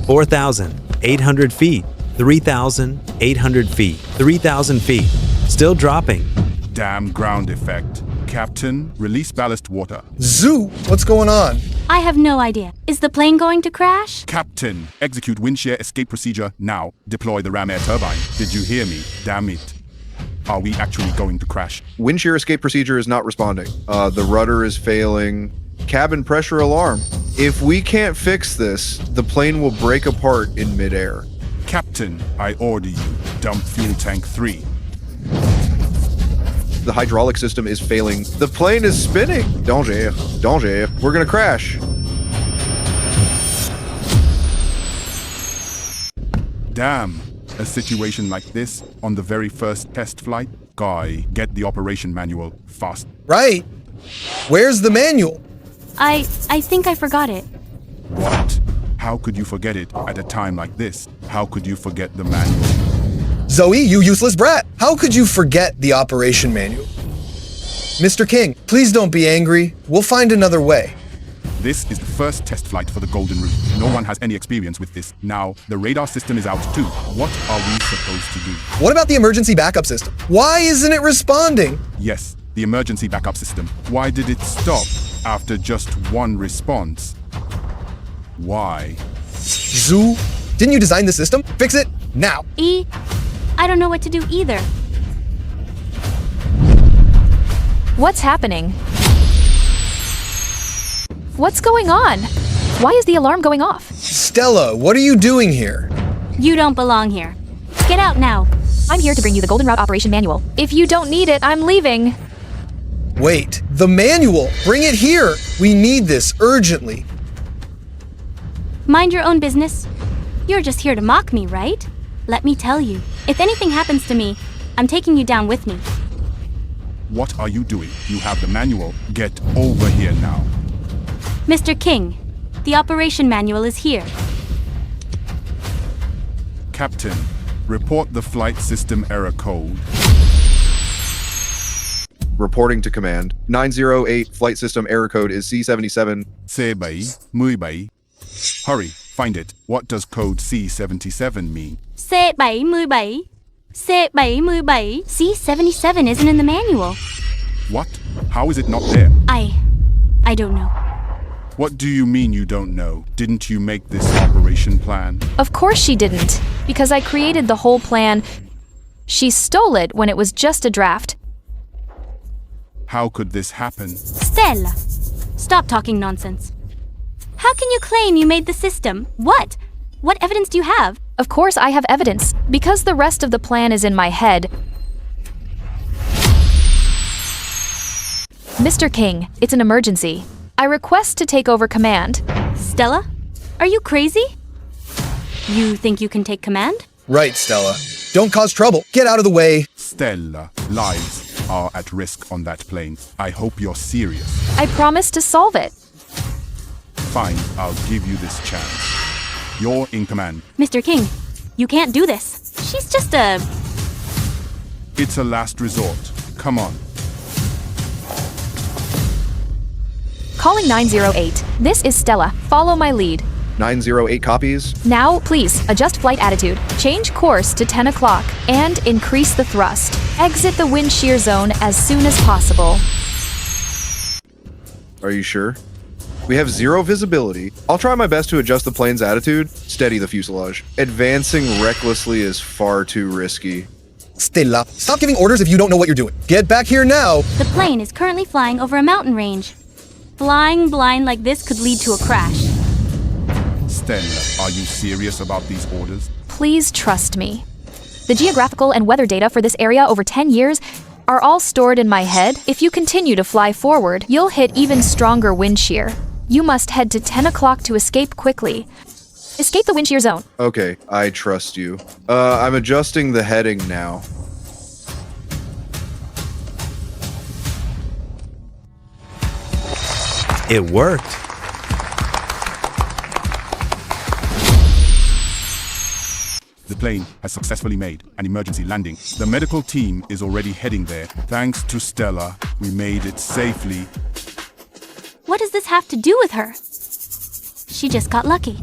4,000. 800 feet, 3,800 feet, 3,000 feet. Still dropping. Damn ground effect. Captain, release ballast water. Zoo, what's going on? I have no idea. Is the plane going to crash? Captain, execute wind shear escape procedure now. Deploy the ram air turbine. Did you hear me? Damn it. Are we actually going to crash? Wind shear escape procedure is not responding. The rudder is failing. Cabin pressure alarm. If we can't fix this, the plane will break apart in midair. Captain, I order you. Dump fuel tank 3. The hydraulic system is failing. The plane is spinning. Danger. Danger. We're gonna crash. Damn. A situation like this on the very first test flight? Guy, get the operation manual fast. Right. Where's the manual? I think I forgot it. What? How could you forget it at a time like this? How could you forget the manual? Zoe, you useless brat. How could you forget the operation manual? Mr. King, please don't be angry. We'll find another way. This is the first test flight for the Golden Route. No one has any experience with this. Now, the radar system is out too. What are we supposed to do? What about the emergency backup system? Why isn't it responding? Yes, the emergency backup system. Why did it stop after just one response? Why? Zoo, didn't you design the system? Fix it now. I don't know what to do either. What's happening? What's going on? Why is the alarm going off? Stella, what are you doing here? You don't belong here. Get out now. I'm here to bring you the Golden Route Operation Manual. If you don't need it, I'm leaving. Wait, the manual! Bring it here! We need this urgently. Mind your own business. You're just here to mock me, right? Let me tell you, if anything happens to me, I'm taking you down with me. What are you doing? You have the manual. Get over here now. Mr. King, the operation manual is here. Captain, report the flight system error code. Reporting to command. 908 flight system error code is C77. C77. Hurry, find it. What does code C77 mean? C77. C77. C77 isn't in the manual. What? How is it not there? I don't know. What do you mean you don't know? Didn't you make this operation plan? Of course she didn't, because I created the whole plan. She stole it when it was just a draft. How could this happen? Stella, stop talking nonsense. How can you claim you made the system? What? What evidence do you have? Of course I have evidence, because the rest of the plan is in my head. Mr. King, it's an emergency. I request to take over command. Stella, are you crazy? You think you can take command? Right, Stella. Don't cause trouble. Get out of the way. Stella, lives are at risk on that plane. I hope you're serious. I promise to solve it. Fine, I'll give you this chance. You're in command. Mr. King, you can't do this. She's just a... It's a last resort. Come on. Calling 908. This is Stella. Follow my lead. 908 copies. Now, please, adjust flight attitude. Change course to 10 o'clock and increase the thrust. Exit the wind shear zone as soon as possible. Are you sure? We have 0 visibility. I'll try my best to adjust the plane's attitude. Steady the fuselage. Advancing recklessly is far too risky. Stella, stop giving orders if you don't know what you're doing. Get back here now. The plane is currently flying over a mountain range. Flying blind like this could lead to a crash. Stella, are you serious about these orders? Please trust me. The geographical and weather data for this area over 10 years are all stored in my head. If you continue to fly forward, you'll hit even stronger wind shear. You must head to 10 o'clock to escape quickly. Escape the wind shear zone. Okay, I trust you. I'm adjusting the heading now. It worked. The plane has successfully made an emergency landing. The medical team is already heading there. Thanks to Stella, we made it safely. What does this have to do with her? She just got lucky.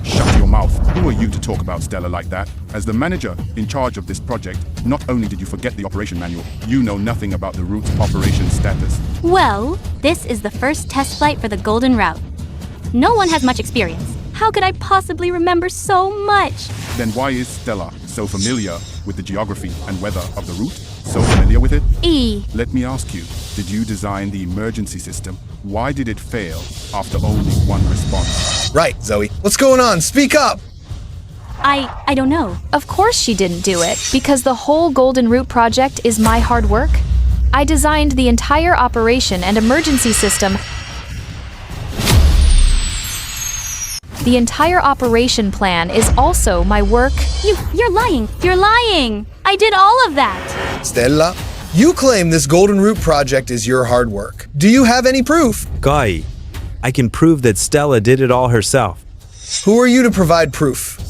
Shut your mouth. Who are you to talk about Stella like that? As the manager in charge of this project, not only did you forget the operation manual, you know nothing about the route's operation status. Well, this is the first test flight for the Golden Route. No one has much experience. How could I possibly remember so much? Then why is Stella so familiar with the geography and weather of the route? So familiar with it? Let me ask you, did you design the emergency system? Why did it fail after only one response? Right, Zoe. What's going on? Speak up! I don't know. Of course she didn't do it, because the whole Golden Route project is my hard work. I designed the entire operation and emergency system. The entire operation plan is also my work. You're lying. You're lying. I did all of that. Stella, you claim this Golden Route project is your hard work. Do you have any proof? Guy, I can prove that Stella did it all herself. Who are you to provide proof?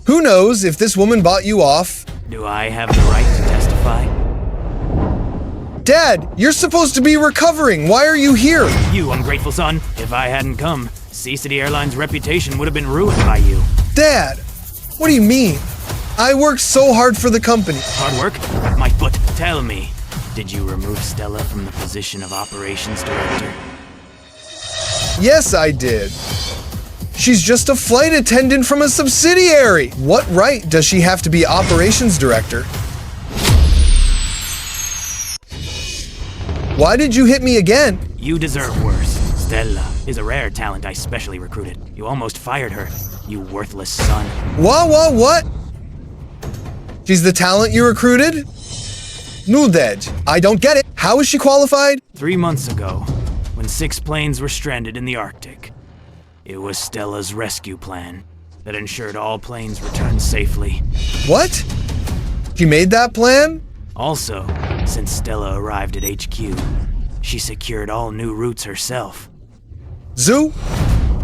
Who knows if this woman bought you off? Do I have the right to testify? Dad, you're supposed to be recovering. Why are you here? You ungrateful son. If I hadn't come, Sea City Airlines' reputation would have been ruined by you. Dad, what do you mean? I worked so hard for the company. Hard work? My foot. Tell me, did you remove Stella from the position of operations director? Yes, I did. She's just a flight attendant from a subsidiary. What right does she have to be operations director? Why did you hit me again? You deserve worse. Stella is a rare talent I specially recruited. You almost fired her, you worthless son. What? She's the talent you recruited? Nudej, I don't get it. How is she qualified? 3 months ago, when 6 planes were stranded in the Arctic, it was Stella's rescue plan that ensured all planes returned safely. What? She made that plan? Also, since Stella arrived at HQ, she secured all new routes herself. Zoo,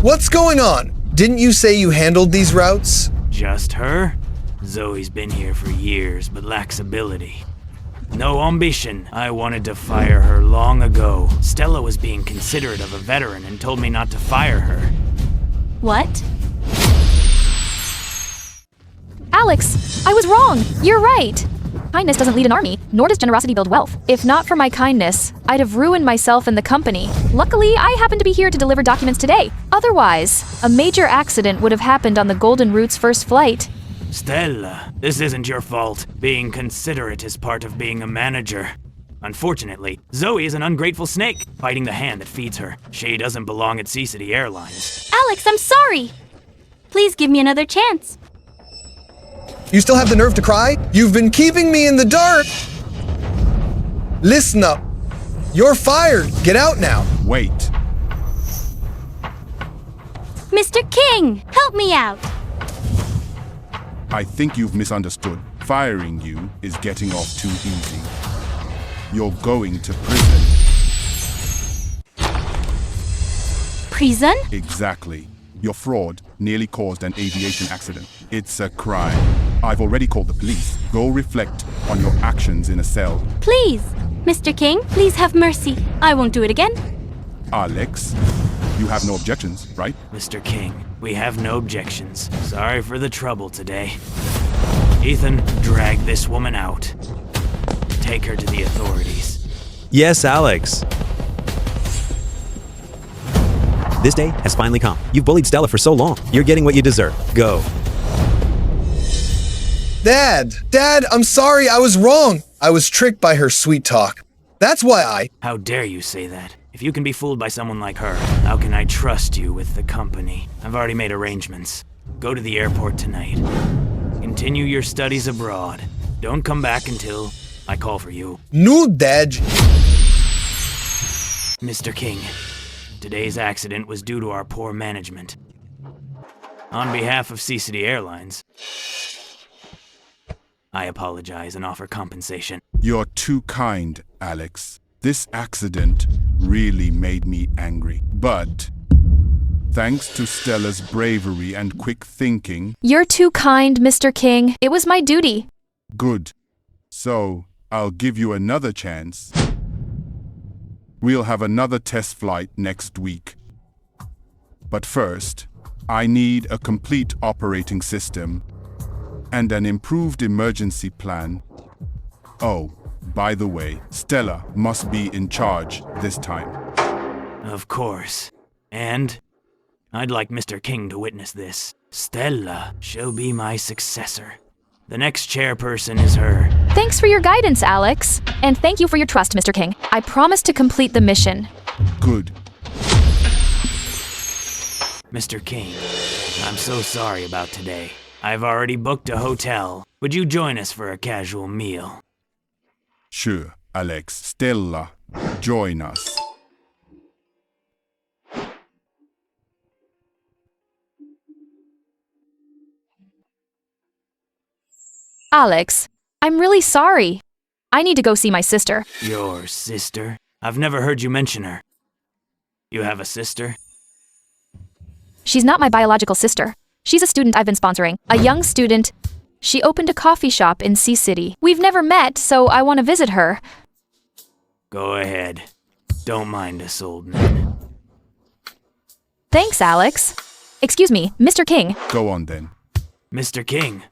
what's going on? Didn't you say you handled these routes? Just her? Zoe's been here for years, but lacks ability. No ambition. I wanted to fire her long ago. Stella was being considerate of a veteran and told me not to fire her. What? Alex, I was wrong. You're right. Kindness doesn't lead an army, nor does generosity build wealth. If not for my kindness, I'd have ruined myself and the company. Luckily, I happen to be here to deliver documents today. Otherwise, a major accident would have happened on the Golden Route's first flight. Stella, this isn't your fault. Being considerate is part of being a manager. Unfortunately, Zoe is an ungrateful snake, biting the hand that feeds her. She doesn't belong at Sea City Airlines. Alex, I'm sorry. Please give me another chance. You still have the nerve to cry? You've been keeping me in the dark! Listen up. You're fired. Get out now. Wait. Mr. King, help me out. I think you've misunderstood. Firing you is getting off too easy. You're going to prison. Prison? Exactly. Your fraud nearly caused an aviation accident. It's a crime. I've already called the police. Go reflect on your actions in a cell. Please, Mr. King, please have mercy. I won't do it again. Alex, you have no objections, right? Mr. King, we have no objections. Sorry for the trouble today. Ethan, drag this woman out. Take her to the authorities. Yes, Alex. This day has finally come. You've bullied Stella for so long. You're getting what you deserve. Go. Dad, I'm sorry, I was wrong. I was tricked by her sweet talk. That's why I... How dare you say that? If you can be fooled by someone like her, how can I trust you with the company? I've already made arrangements. Go to the airport tonight. Continue your studies abroad. Don't come back until I call for you. No, Dad. Mr. King, today's accident was due to our poor management. On behalf of Sea City Airlines, I apologize and offer compensation. You're too kind, Alex. This accident really made me angry. But thanks to Stella's bravery and quick thinking... You're too kind, Mr. King. It was my duty. Good. So, I'll give you another chance. We'll have another test flight next week. But first, I need a complete operating system and an improved emergency plan. Oh, by the way, Stella must be in charge this time. Of course. And I'd like Mr. King to witness this. Stella shall be my successor. The next chairperson is her. Thanks for your guidance, Alex. And thank you for your trust, Mr. King. I promise to complete the mission. Good. Mr. King, I'm so sorry about today. I've already booked a hotel. Would you join us for a casual meal? Sure, Alex. Stella, join us. Alex, I'm really sorry. I need to go see my sister. Your sister? I've never heard you mention her. You have a sister? She's not my biological sister. She's a student I've been sponsoring. A young student. She opened a coffee shop in Sea City. We've never met, so I want to visit her. Go ahead. Don't mind us old men. Thanks, Alex. Excuse me, Mr. King. Go on then. Mr. King,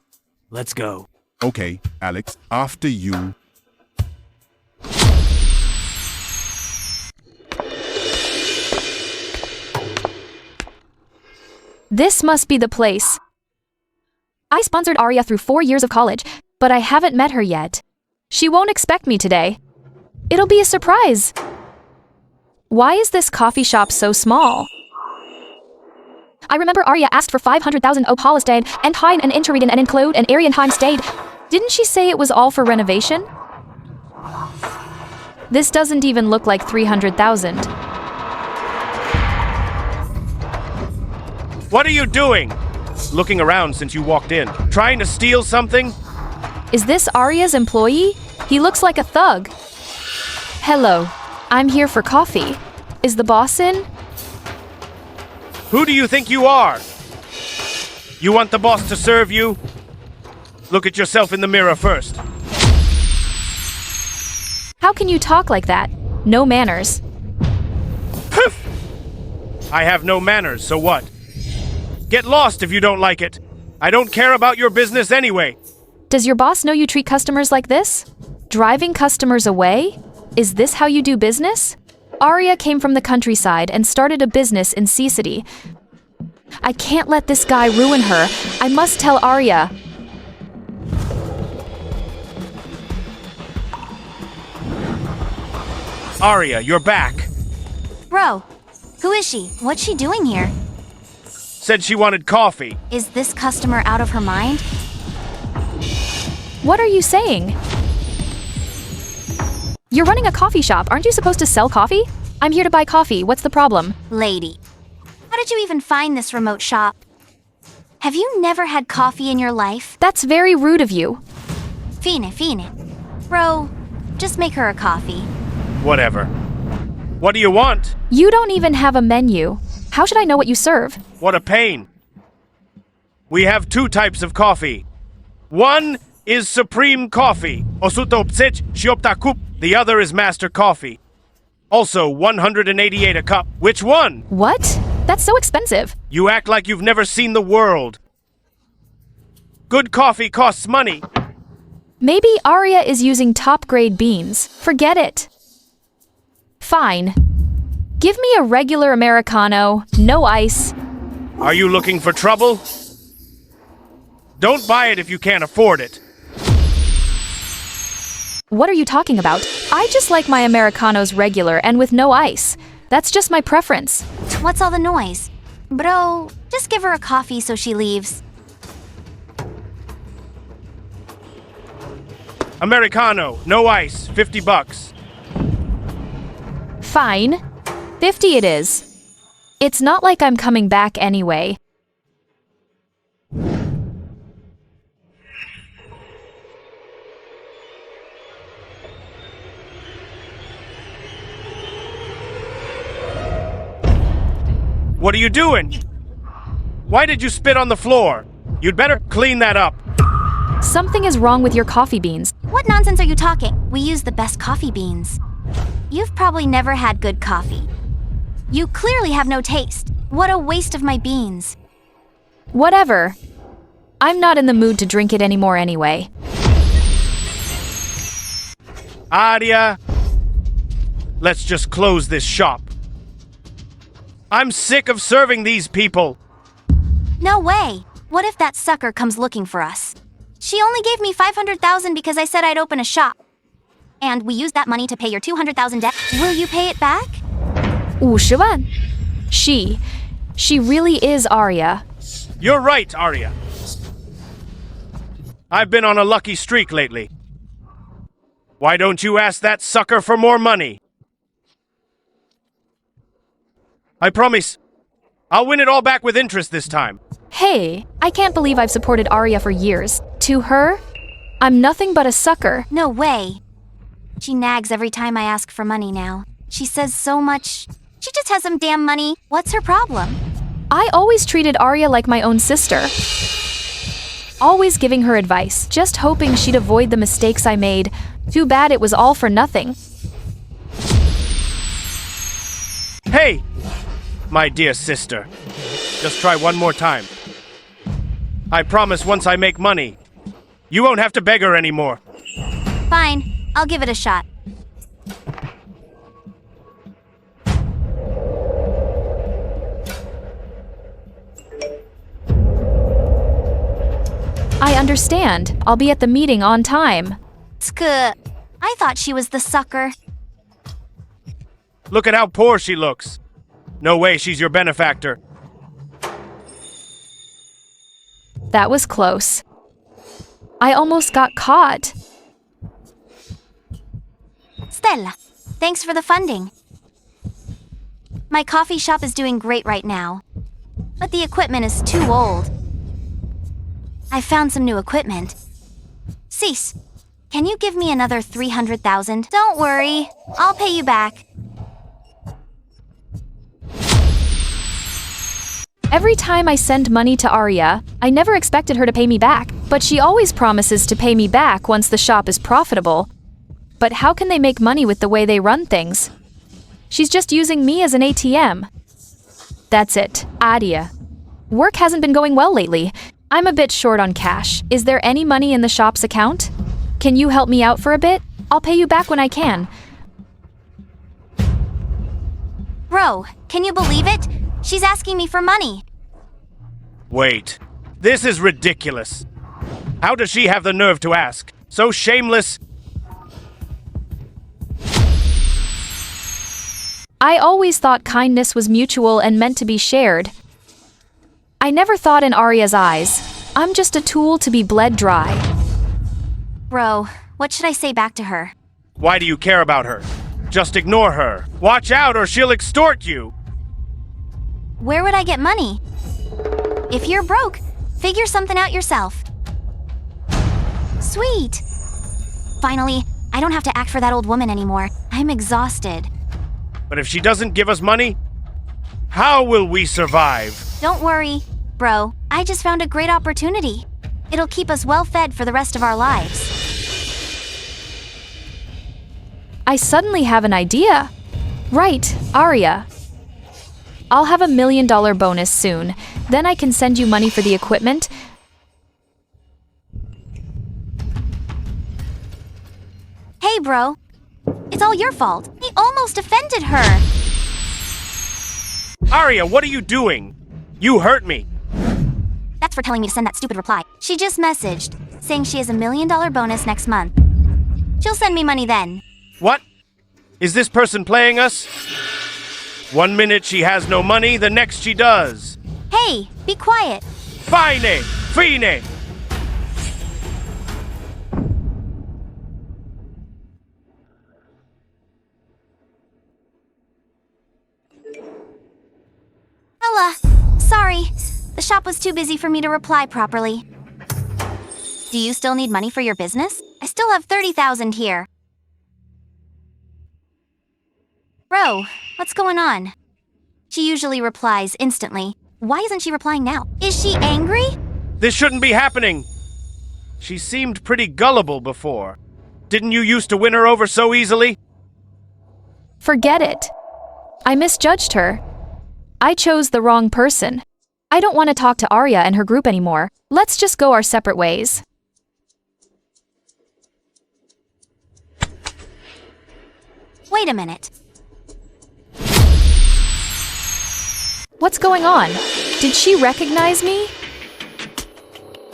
let's go. Okay, Alex, after you. This must be the place. I sponsored Arya through 4 years of college, but I haven't met her yet. She won't expect me today. It'll be a surprise. Why is this coffee shop so small? I remember Arya asked for 500,000 Opalestad and Hein and Interreden and include an Arianheim stayed. Didn't she say it was all for renovation? This doesn't even look like 300,000. What are you doing? Looking around since you walked in. Trying to steal something? Is this Arya's employee? He looks like a thug. Hello, I'm here for coffee. Is the boss in? Who do you think you are? You want the boss to serve you? Look at yourself in the mirror first. How can you talk like that? No manners. I have no manners, so what? Get lost if you don't like it. I don't care about your business anyway. Does your boss know you treat customers like this? Driving customers away? Is this how you do business? Arya came from the countryside and started a business in Sea City. I can't let this guy ruin her. I must tell Arya. Arya, you're back. Bro, who is she? What's she doing here? Said she wanted coffee. Is this customer out of her mind? What are you saying? You're running a coffee shop. Aren't you supposed to sell coffee? I'm here to buy coffee. What's the problem? Lady, how did you even find this remote shop? Have you never had coffee in your life? That's very rude of you. Fine. Bro, just make her a coffee. Whatever. What do you want? You don't even have a menu. How should I know what you serve? What a pain. We have 2 types of coffee. One is Supreme Coffee. The other is Master Coffee. Also, 188 a cup. Which one? What? That's so expensive. You act like you've never seen the world. Good coffee costs money. Maybe Arya is using top-grade beans. Forget it. Fine. Give me a regular Americano, no ice. Are you looking for trouble? Don't buy it if you can't afford it. What are you talking about? I just like my Americanos regular and with no ice. That's just my preference. What's all the noise? Bro, just give her a coffee so she leaves. Americano, no ice, $50. Fine. 50 it is. It's not like I'm coming back anyway. What are you doing? Why did you spit on the floor? You'd better clean that up. Something is wrong with your coffee beans. What nonsense are you talking? We use the best coffee beans. You've probably never had good coffee. You clearly have no taste. What a waste of my beans. Whatever. I'm not in the mood to drink it anymore anyway. Arya, let's just close this shop. I'm sick of serving these people. No way. What if that sucker comes looking for us? She only gave me 500,000 because I said I'd open a shop. And we used that money to pay your 200,000 debt. Will you pay it back? 50万. She really is Arya. You're right, Arya. I've been on a lucky streak lately. Why don't you ask that sucker for more money? I promise, I'll win it all back with interest this time. Hey, I can't believe I've supported Arya for years. To her, I'm nothing but a sucker. No way. She nags every time I ask for money now. She says so much. She just has some damn money. What's her problem? I always treated Arya like my own sister. Always giving her advice, just hoping she'd avoid the mistakes I made. Too bad it was all for nothing. Hey, my dear sister. Just try one more time. I promise once I make money, you won't have to beg her anymore. Fine, I'll give it a shot. I understand. I'll be at the meeting on time. I thought she was the sucker. Look at how poor she looks. No way she's your benefactor. That was close. I almost got caught. Stella, thanks for the funding. My coffee shop is doing great right now, but the equipment is too old. I found some new equipment. Cease. Can you give me another 300,000? Don't worry, I'll pay you back. Every time I send money to Arya, I never expected her to pay me back, but she always promises to pay me back once the shop is profitable. But how can they make money with the way they run things? She's just using me as an ATM. That's it, Arya. Work hasn't been going well lately. I'm a bit short on cash. Is there any money in the shop's account? Can you help me out for a bit? I'll pay you back when I can. Bro, can you believe it? She's asking me for money. Wait, this is ridiculous. How does she have the nerve to ask? So shameless. I always thought kindness was mutual and meant to be shared. I never thought in Arya's eyes. I'm just a tool to be bled dry. Bro, what should I say back to her? Why do you care about her? Just ignore her. Watch out or she'll extort you. Where would I get money? If you're broke, figure something out yourself. Sweet. Finally, I don't have to act for that old woman anymore. I'm exhausted. But if she doesn't give us money, how will we survive? Don't worry, bro. I just found a great opportunity. It'll keep us well fed for the rest of our lives. I suddenly have an idea. Right, Arya. I'll have $1 million bonus soon. Then I can send you money for the equipment. Hey, bro. It's all your fault. I almost offended her. Arya, what are you doing? You hurt me. That's for telling me to send that stupid reply. She just messaged, saying she has $1 million bonus next month. She'll send me money then. What? Is this person playing us? 1 minute she has no money, the next she does. Hey, be quiet. Fine! Fine! Ella, sorry. The shop was too busy for me to reply properly. Do you still need money for your business? I still have 30,000 here. Bro, what's going on? She usually replies instantly. Why isn't she replying now? Is she angry? This shouldn't be happening. She seemed pretty gullible before. Didn't you used to win her over so easily? Forget it. I misjudged her. I chose the wrong person. I don't want to talk to Arya and her group anymore. Let's just go our separate ways. Wait a minute. What's going on? Did she recognize me?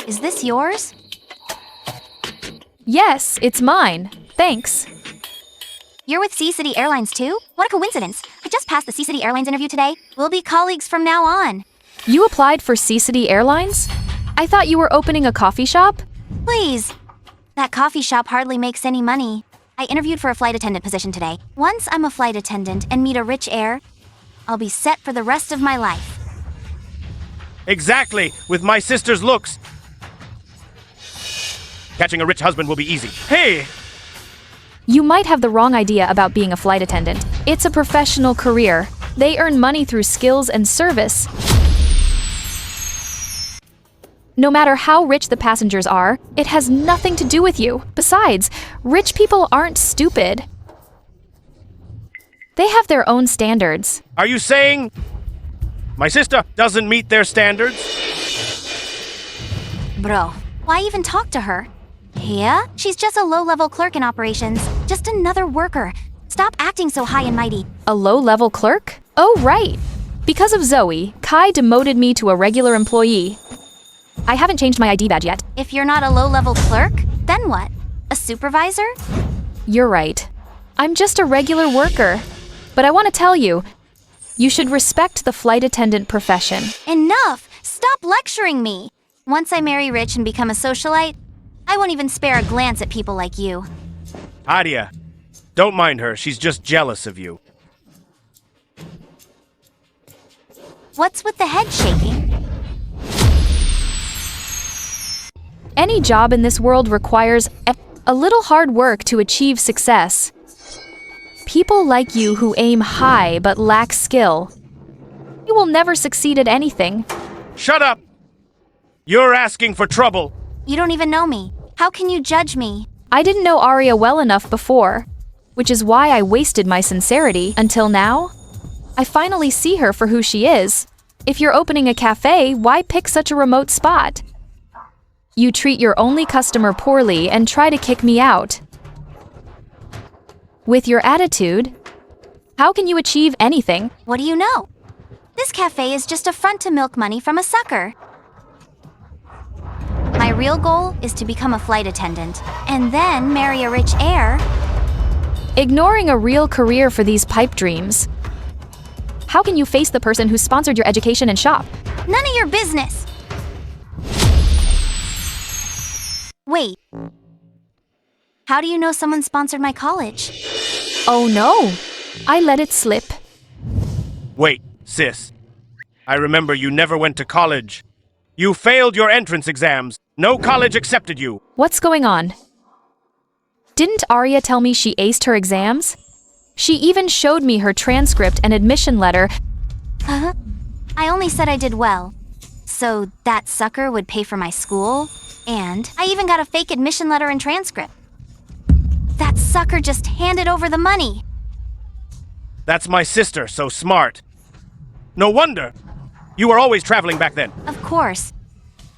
Is this yours? Yes, it's mine. Thanks. You're with Sea City Airlines too? What a coincidence. I just passed the Sea City Airlines interview today. We'll be colleagues from now on. You applied for Sea City Airlines? I thought you were opening a coffee shop? Please. That coffee shop hardly makes any money. I interviewed for a flight attendant position today. Once I'm a flight attendant and meet a rich heir, I'll be set for the rest of my life. Exactly, with my sister's looks. Catching a rich husband will be easy. Hey! You might have the wrong idea about being a flight attendant. It's a professional career. They earn money through skills and service. No matter how rich the passengers are, it has nothing to do with you. Besides, rich people aren't stupid. They have their own standards. Are you saying my sister doesn't meet their standards? Bro, why even talk to her? Yeah? She's just a low-level clerk in operations. Just another worker. Stop acting so high and mighty. A low-level clerk? Oh, right. Because of Zoe, Kai demoted me to a regular employee. I haven't changed my ID badge yet. If you're not a low-level clerk, then what? A supervisor? You're right. I'm just a regular worker. But I want to tell you, you should respect the flight attendant profession. Enough! Stop lecturing me! Once I marry rich and become a socialite, I won't even spare a glance at people like you. Arya, don't mind her. She's just jealous of you. What's with the head shaking? Any job in this world requires a little hard work to achieve success. People like you who aim high but lack skill, you will never succeed at anything. Shut up! You're asking for trouble. You don't even know me. How can you judge me? I didn't know Arya well enough before, which is why I wasted my sincerity until now. I finally see her for who she is. If you're opening a cafe, why pick such a remote spot? You treat your only customer poorly and try to kick me out. With your attitude, how can you achieve anything? What do you know? This cafe is just a front to milk money from a sucker. My real goal is to become a flight attendant, and then marry a rich heir. Ignoring a real career for these pipe dreams. How can you face the person who sponsored your education and shop? None of your business! Wait. How do you know someone sponsored my college? Oh no! I let it slip. Wait, sis. I remember you never went to college. You failed your entrance exams. No college accepted you. What's going on? Didn't Arya tell me she aced her exams? She even showed me her transcript and admission letter. Huh? I only said I did well. So that sucker would pay for my school? And I even got a fake admission letter and transcript. That sucker just handed over the money. That's my sister, so smart. No wonder. You were always traveling back then. Of course.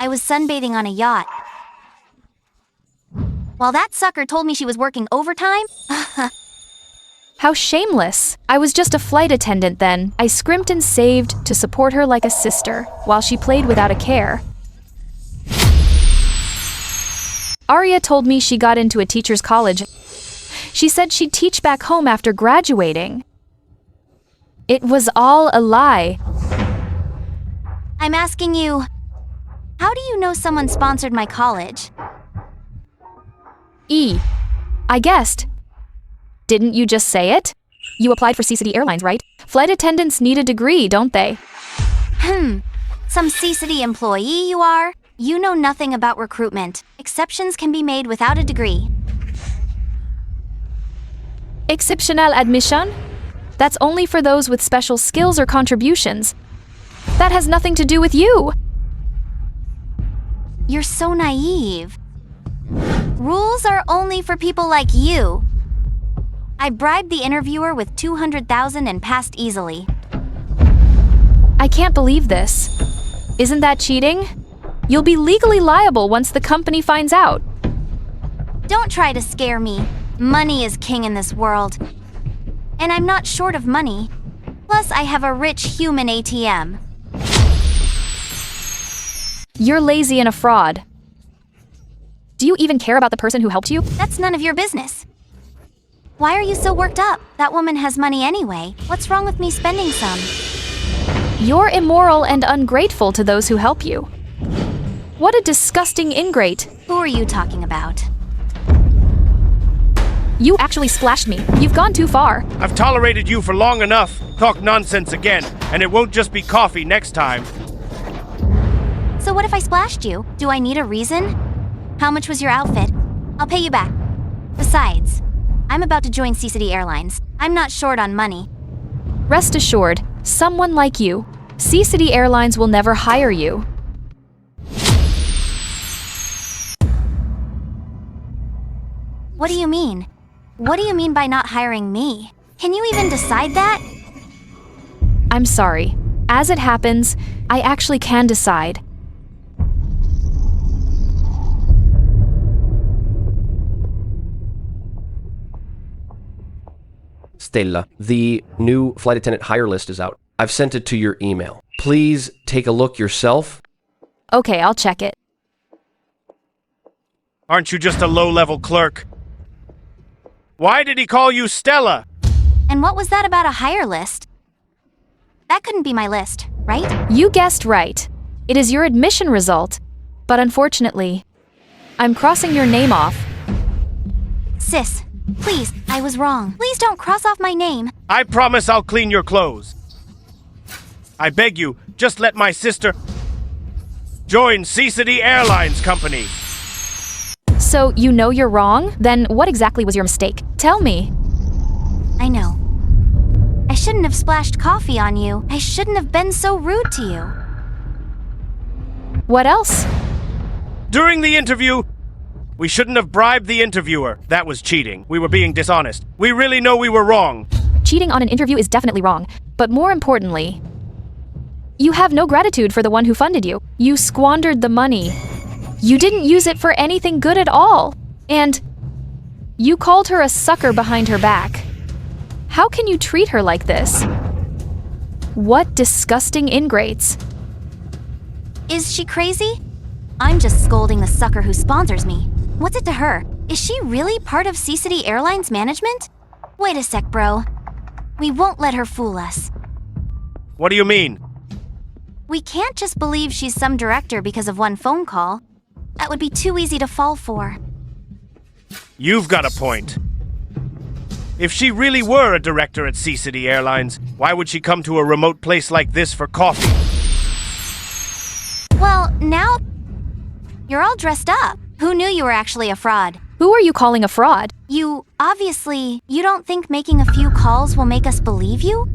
I was sunbathing on a yacht. While that sucker told me she was working overtime? How shameless. I was just a flight attendant then. I scrimped and saved to support her like a sister, while she played without a care. Arya told me she got into a teacher's college. She said she'd teach back home after graduating. It was all a lie. I'm asking you, how do you know someone sponsored my college? I guessed. Didn't you just say it? You applied for Sea City Airlines, right? Flight attendants need a degree, don't they? Some Sea City employee you are? You know nothing about recruitment. Exceptions can be made without a degree. Exceptional admission? That's only for those with special skills or contributions. That has nothing to do with you. You're so naive. Rules are only for people like you. I bribed the interviewer with $200,000 and passed easily. I can't believe this. Isn't that cheating? You'll be legally liable once the company finds out. Don't try to scare me. Money is king in this world. And I'm not short of money. Plus, I have a rich human ATM. You're lazy and a fraud. Do you even care about the person who helped you? That's none of your business. Why are you so worked up? That woman has money anyway. What's wrong with me spending some? You're immoral and ungrateful to those who help you. What a disgusting ingrate. Who are you talking about? You actually splashed me. You've gone too far. I've tolerated you for long enough. Talk nonsense again, and it won't just be coffee next time. So what if I splashed you? Do I need a reason? How much was your outfit? I'll pay you back. Besides, I'm about to join Sea Airlines. I'm not short on money. Rest assured, someone like you, Sea Airlines will never hire you. What do you mean? What do you mean by not hiring me? Can you even decide that? I'm sorry. As it happens, I actually can decide. Stella, the new flight attendant hire list is out. I've sent it to your email. Please take a look yourself. Okay, I'll check it. Aren't you just a low-level clerk? Why did he call you Stella? And what was that about a hire list? That couldn't be my list, right? You guessed right. It is your admission result. But unfortunately, I'm crossing your name off. Sis, please, I was wrong. Please don't cross off my name. I promise I'll clean your clothes. I beg you, just let my sister join Sea Airlines Company. So you know you're wrong? Then what exactly was your mistake? Tell me. I know. I shouldn't have splashed coffee on you. I shouldn't have been so rude to you. What else? During the interview, we shouldn't have bribed the interviewer. That was cheating. We were being dishonest. We really know we were wrong. Cheating on an interview is definitely wrong. But more importantly, you have no gratitude for the one who funded you. You squandered the money. You didn't use it for anything good at all. And you called her a sucker behind her back. How can you treat her like this? What disgusting ingrates. Is she crazy? I'm just scolding the sucker who sponsors me. What's it to her? Is she really part of Sea Airlines management? Wait a sec, bro. We won't let her fool us. What do you mean? We can't just believe she's some director because of one phone call. That would be too easy to fall for. You've got a point. If she really were a director at Sea Airlines, why would she come to a remote place like this for coffee? Well, now you're all dressed up. Who knew you were actually a fraud? Who are you calling a fraud? You don't think making a few calls will make us believe you?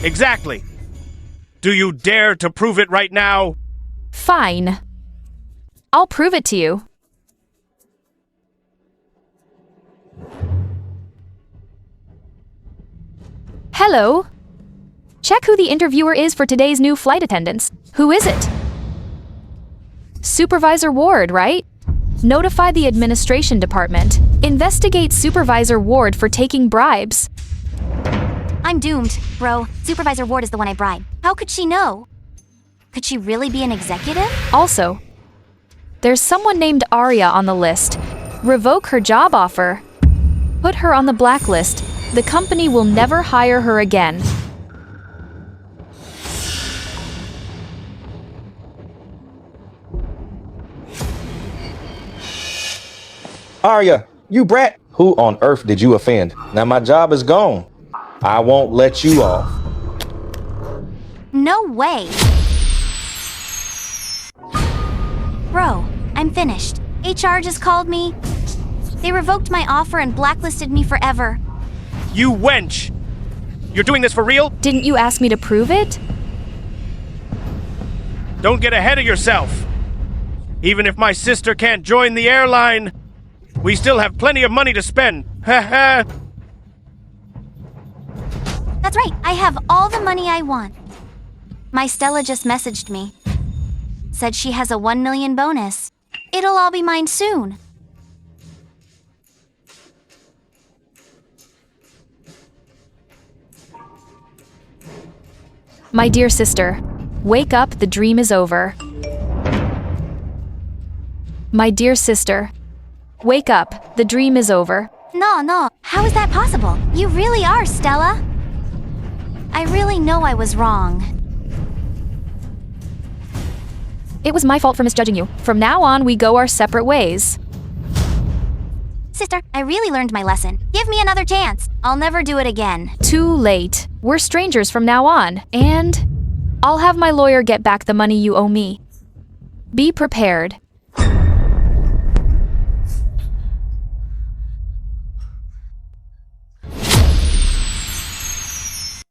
Exactly. Do you dare to prove it right now? Fine. I'll prove it to you. Hello? Check who the interviewer is for today's new flight attendants. Who is it? Supervisor Ward, right? Notify the administration department. Investigate Supervisor Ward for taking bribes. I'm doomed, bro. Supervisor Ward is the one I bribed. How could she know? Could she really be an executive? Also, there's someone named Arya on the list. Revoke her job offer. Put her on the blacklist. The company will never hire her again. Arya, you brat! Who on earth did you offend? Now my job is gone. I won't let you off. No way. Bro, I'm finished. HR just called me. They revoked my offer and blacklisted me forever. You wench! You're doing this for real? Didn't you ask me to prove it? Don't get ahead of yourself. Even if my sister can't join the airline, we still have plenty of money to spend. Ha ha! That's right, I have all the money I want. My Stella just messaged me. Said she has a 1 million bonus. It'll all be mine soon. My dear sister, wake up, the dream is over. My dear sister, wake up, the dream is over. No, how is that possible? You really are, Stella. I really know I was wrong. It was my fault for misjudging you. From now on, we go our separate ways. Sister, I really learned my lesson. Give me another chance. I'll never do it again. Too late. We're strangers from now on. And I'll have my lawyer get back the money you owe me. Be prepared.